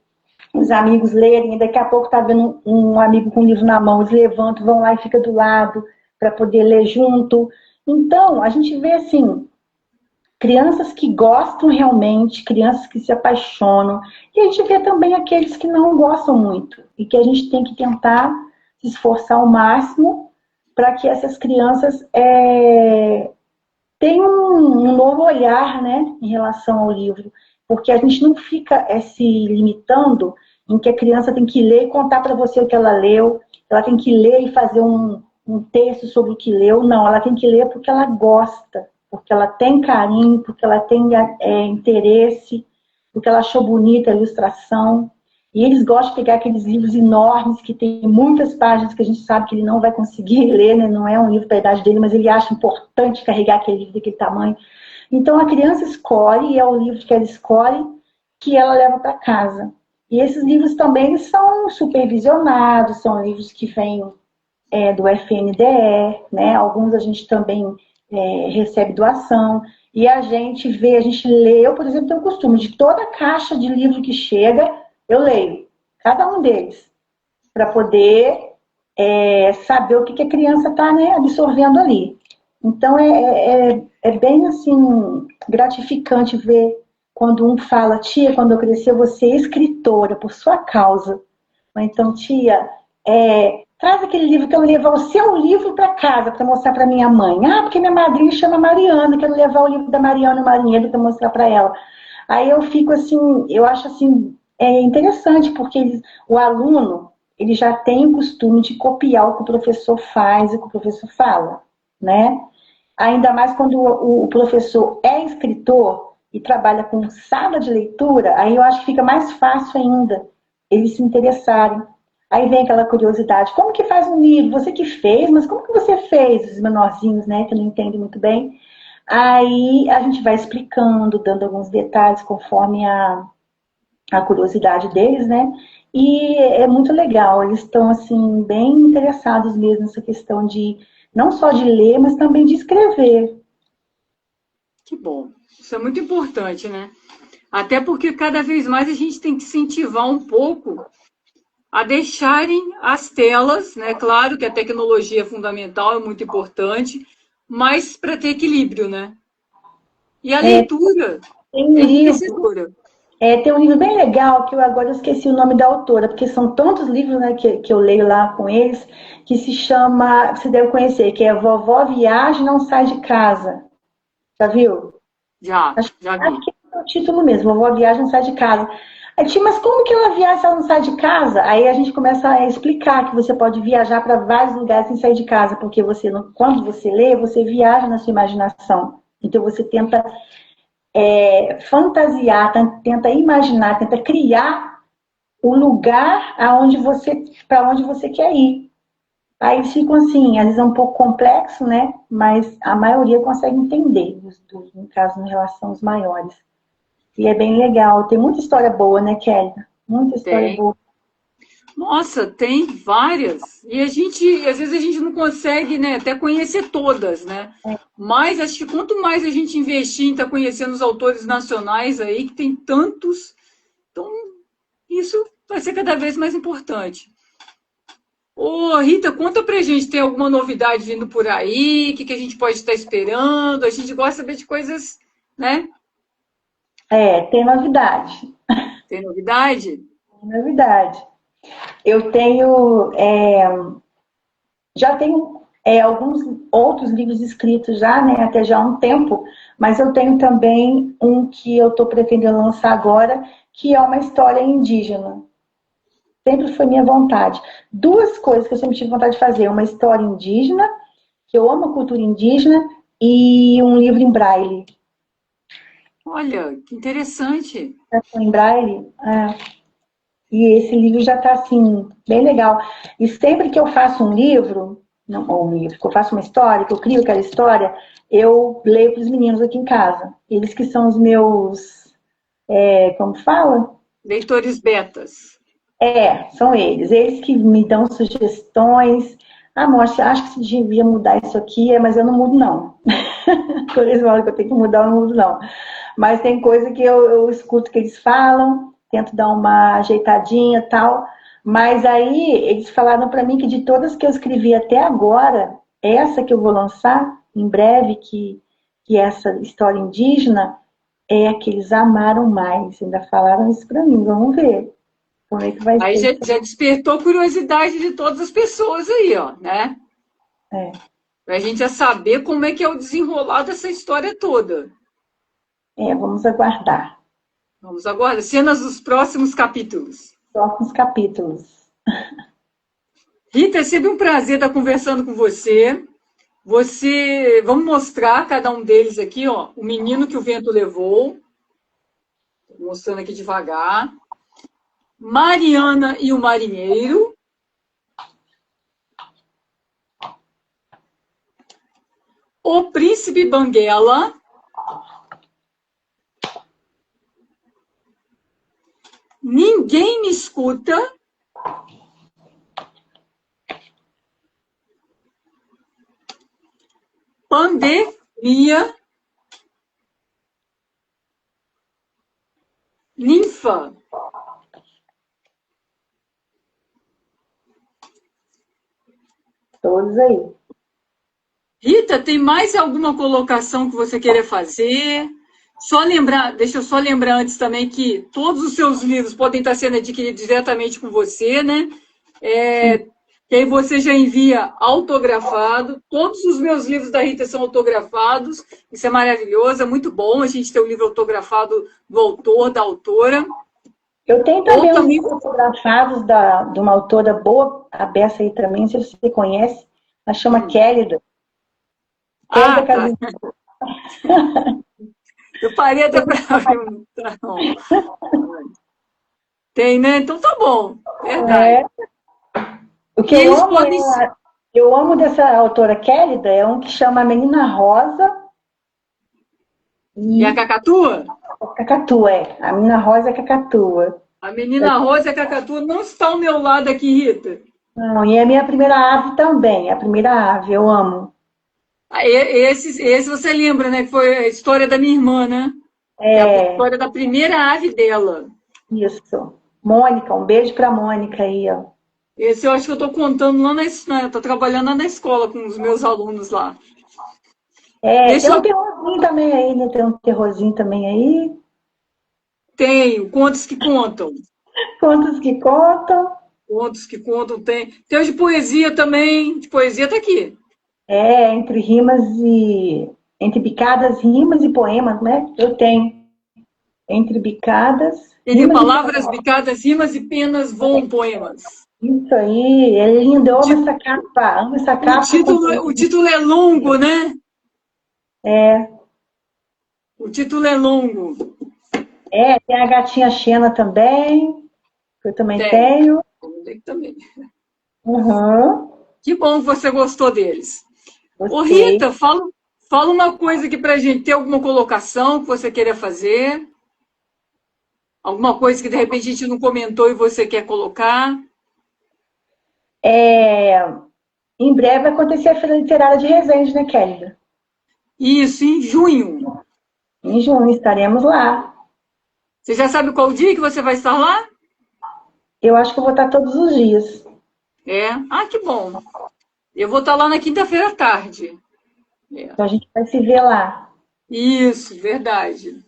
os amigos lerem, e daqui a pouco está vendo um amigo com um livro na mão, eles levantam, vão lá e ficam do lado para poder ler junto. Então, a gente vê assim, crianças que gostam realmente, crianças que se apaixonam, e a gente vê também aqueles que não gostam muito, e que a gente tem que tentar se esforçar ao máximo para que essas crianças tenham um novo olhar, né, em relação ao livro, porque a gente não fica se limitando em que a criança tem que ler e contar para você o que ela leu, ela tem que ler e fazer um texto sobre o que leu, não, ela tem que ler porque ela gosta, porque ela tem carinho, porque ela tem interesse, porque ela achou bonita a ilustração. E eles gostam de pegar aqueles livros enormes, que tem muitas páginas que a gente sabe que ele não vai conseguir ler, né? Não é um livro para a idade dele, mas ele acha importante carregar aquele livro daquele tamanho. Então a criança escolhe, e é o livro que ela escolhe, que ela leva para casa. E esses livros também são supervisionados, são livros que vêm do FNDE, né? Alguns a gente também recebe doação, e a gente lê, eu, por exemplo, tenho o costume de toda caixa de livro que chega, eu leio, cada um deles, para poder saber o que a criança está, né, absorvendo ali. Então, é bem, assim, gratificante ver quando um fala, tia, quando eu crescer, eu vou ser escritora por sua causa. Ou então, tia, traz aquele livro que eu vou levar o seu livro para casa para mostrar para minha mãe. Ah, porque minha madrinha chama Mariana, quero levar o livro da Mariana Marinheiro para mostrar para ela. Aí eu fico assim, eu acho assim, interessante, porque o aluno, ele já tem o costume de copiar o que o professor faz e o que o professor fala, né? Ainda mais quando o professor é escritor e trabalha com sala de leitura, aí eu acho que fica mais fácil ainda eles se interessarem. Aí vem aquela curiosidade, como que faz um livro? Você que fez, mas como que você fez? Os menorzinhos, né, que não entendem muito bem. Aí a gente vai explicando, dando alguns detalhes conforme a curiosidade deles, né? E é muito legal, eles estão, assim, bem interessados mesmo nessa questão de, não só de ler, mas também de escrever. Que bom. Isso é muito importante, né? Até porque cada vez mais a gente tem que incentivar um pouco a deixarem as telas, né? Claro que a tecnologia é fundamental, é muito importante, mas para ter equilíbrio, né? E a leitura Tem um é livro, enriquecedora. tem um livro bem legal, que eu agora esqueci o nome da autora, porque são tantos livros, né, que eu leio lá com eles, que se chama, você deve conhecer, que é Vovó Viaja e Não Sai de Casa. Já viu? Já Acho vi. que é o título mesmo, Vovó Viaja Não Sai de Casa. Aí, tia, mas como que ela viaja se ela não sai de casa? Aí a gente começa a explicar que você pode viajar para vários lugares sem sair de casa, porque você, quando você lê, você viaja na sua imaginação. Então você tenta fantasiar, tenta imaginar, tenta criar o lugar para onde você quer ir. Aí eles ficam assim, às vezes é um pouco complexo, né? Mas a maioria consegue entender, no caso, em relação aos maiores. E é bem legal. Tem muita história boa, né, Kelly? Muita história Tem. boa. Nossa, tem várias. E às vezes a gente não consegue, né, até conhecer todas, né? Mas acho que quanto mais a gente investir em estar conhecendo os autores nacionais aí, que tem tantos, então isso vai ser cada vez mais importante. Ô, Rita, conta pra gente, tem alguma novidade vindo por aí? O que a gente pode estar esperando? A gente gosta de saber de coisas, né? Tem novidade. Tem novidade? Tem novidade. Eu já tenho alguns outros livros escritos já, né, até já há um tempo, mas eu tenho também um que eu estou pretendendo lançar agora, que é uma história indígena. Sempre foi minha vontade. Duas coisas que eu sempre tive vontade de fazer: uma história indígena, que eu amo a cultura indígena, e um livro em braille. Olha, que interessante. Em braille, e esse livro já está assim, bem legal. E sempre que eu faço um livro, não, ou um livro, que eu faço uma história, que eu crio aquela história, eu leio para os meninos aqui em casa. Eles que são os meus, como fala? Leitores betas. São eles. Eles que me dão sugestões. Ah, Márcia, acho que você devia mudar isso aqui, mas eu não mudo, não. Quando eles falam que eu tenho que mudar, eu não mudo, não. Mas tem coisa que eu escuto que eles falam, tento dar uma ajeitadinha e tal. Mas aí eles falaram para mim que de todas que eu escrevi até agora, essa que eu vou lançar em breve, que é essa história indígena, é a que eles amaram mais. Ainda falaram isso para mim, vamos ver. Como é que vai Aí ser? já despertou curiosidade de todas as pessoas aí, ó, né? Pra gente já saber como é que é o desenrolar dessa história toda. Vamos aguardar. Vamos agora, cenas dos próximos capítulos. Próximos capítulos. Rita, é sempre um prazer estar conversando com você. Vamos mostrar cada um deles aqui, ó. O menino que o vento levou. Tô mostrando aqui devagar. Mariana e o marinheiro. O príncipe Banguela. Ninguém me escuta. Pandemia. Ninfa. Todos aí. Rita, tem mais alguma colocação que você queira fazer? Deixa eu só lembrar antes também que todos os seus livros podem estar sendo adquiridos diretamente com você, né? Que aí você já envia autografado. Todos os meus livros da Rita são autografados. Isso é maravilhoso, é muito bom a gente ter um livro autografado do autor, da autora. Eu tenho também uns livros autografados de uma autora boa, a Bessa aí também, não sei se você conhece. Ela chama Kélida. Tá. Eu parei até para perguntar. Tem, né? Então tá bom. Verdade. O que eu amo dessa autora Kélida é um que chama A Menina Rosa. E a Cacatua? Cacatua, A Menina Rosa é a Cacatua. A Menina Rosa e a Cacatua não estão ao meu lado aqui, Rita. Não, e é a minha primeira ave também. A primeira ave, eu amo. Esse você lembra, né? Que foi a história da minha irmã, né? É a história da primeira ave dela. Isso. Mônica, um beijo pra Mônica aí, ó. Esse eu acho que eu tô contando lá na escola. Tô trabalhando lá na escola com os meus alunos lá. Tem um terrorzinho também aí, né? Tem um terrorzinho também aí. Tenho, contos que contam. Contos que contam. Contos que contam, tem. Tem os de poesia também. De poesia tá aqui. Entre rimas e... Entre bicadas, rimas e poemas, né? Eu tenho. Entre bicadas, Entre palavras, bicadas, rimas e penas voam poemas. Isso aí, é lindo, eu amo essa capa, amo essa capa. O título é longo, né? É. O título é longo. É, tem a gatinha Xena também, que eu também tenho. Também. Uhum. Que bom que você gostou deles. Gostei. Ô, Rita, fala uma coisa aqui pra gente. Tem alguma colocação que você queira fazer? Alguma coisa que de repente a gente não comentou e você quer colocar? Em breve vai acontecer a Feira Literária de Resende, né, Kélida? Isso, em junho. Em junho estaremos lá. Você já sabe qual dia que você vai estar lá? Eu acho que eu vou estar todos os dias. É? Ah, que bom. Eu vou estar lá na quinta-feira à tarde. Então a gente vai se ver lá. Isso, verdade.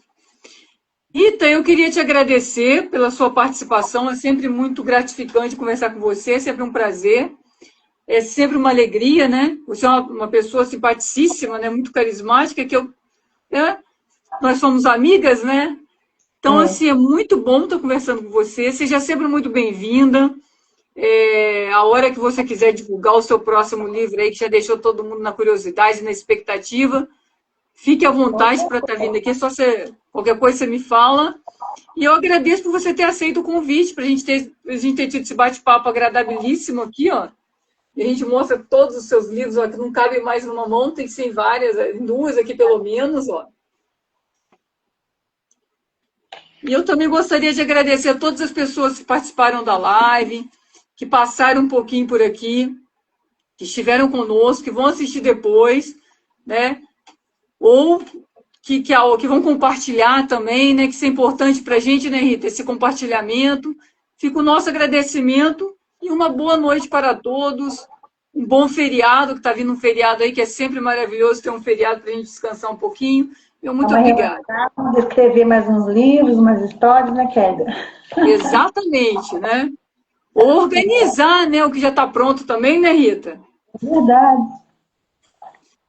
Rita, eu queria te agradecer pela sua participação. É sempre muito gratificante conversar com você, é sempre um prazer. É sempre uma alegria, né? Você é uma pessoa simpaticíssima, né? Muito carismática, nós somos amigas, né? Então, assim, é muito bom estar conversando com você. Seja sempre muito bem-vinda. A hora que você quiser divulgar o seu próximo livro aí, que já deixou todo mundo na curiosidade, na expectativa, fique à vontade para estar vindo aqui. É só qualquer coisa você me fala. E eu agradeço por você ter aceito o convite, para a gente ter tido esse bate-papo agradabilíssimo aqui, ó. E a gente mostra todos os seus livros, ó, que não cabe mais numa mão, tem que ser em várias, em duas aqui pelo menos, ó. E eu também gostaria de agradecer a todas as pessoas que participaram da live, que passaram um pouquinho por aqui, que estiveram conosco, que vão assistir depois, né? Ou que vão compartilhar também, né? Que isso é importante para a gente, né, Rita? Esse compartilhamento. Fica o nosso agradecimento e uma boa noite para todos. Um bom feriado, que está vindo um feriado aí, que é sempre maravilhoso ter um feriado para a gente descansar um pouquinho. Muito obrigada. Escrever mais uns livros, umas histórias, né, Kélia? Exatamente, né? Organizar, né, o que já está pronto também, né, Rita? Verdade.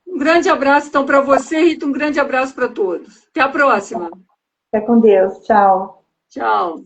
Um grande abraço, então, para você, Rita. Um grande abraço para todos. Até a próxima. Fica com Deus. Tchau. Tchau.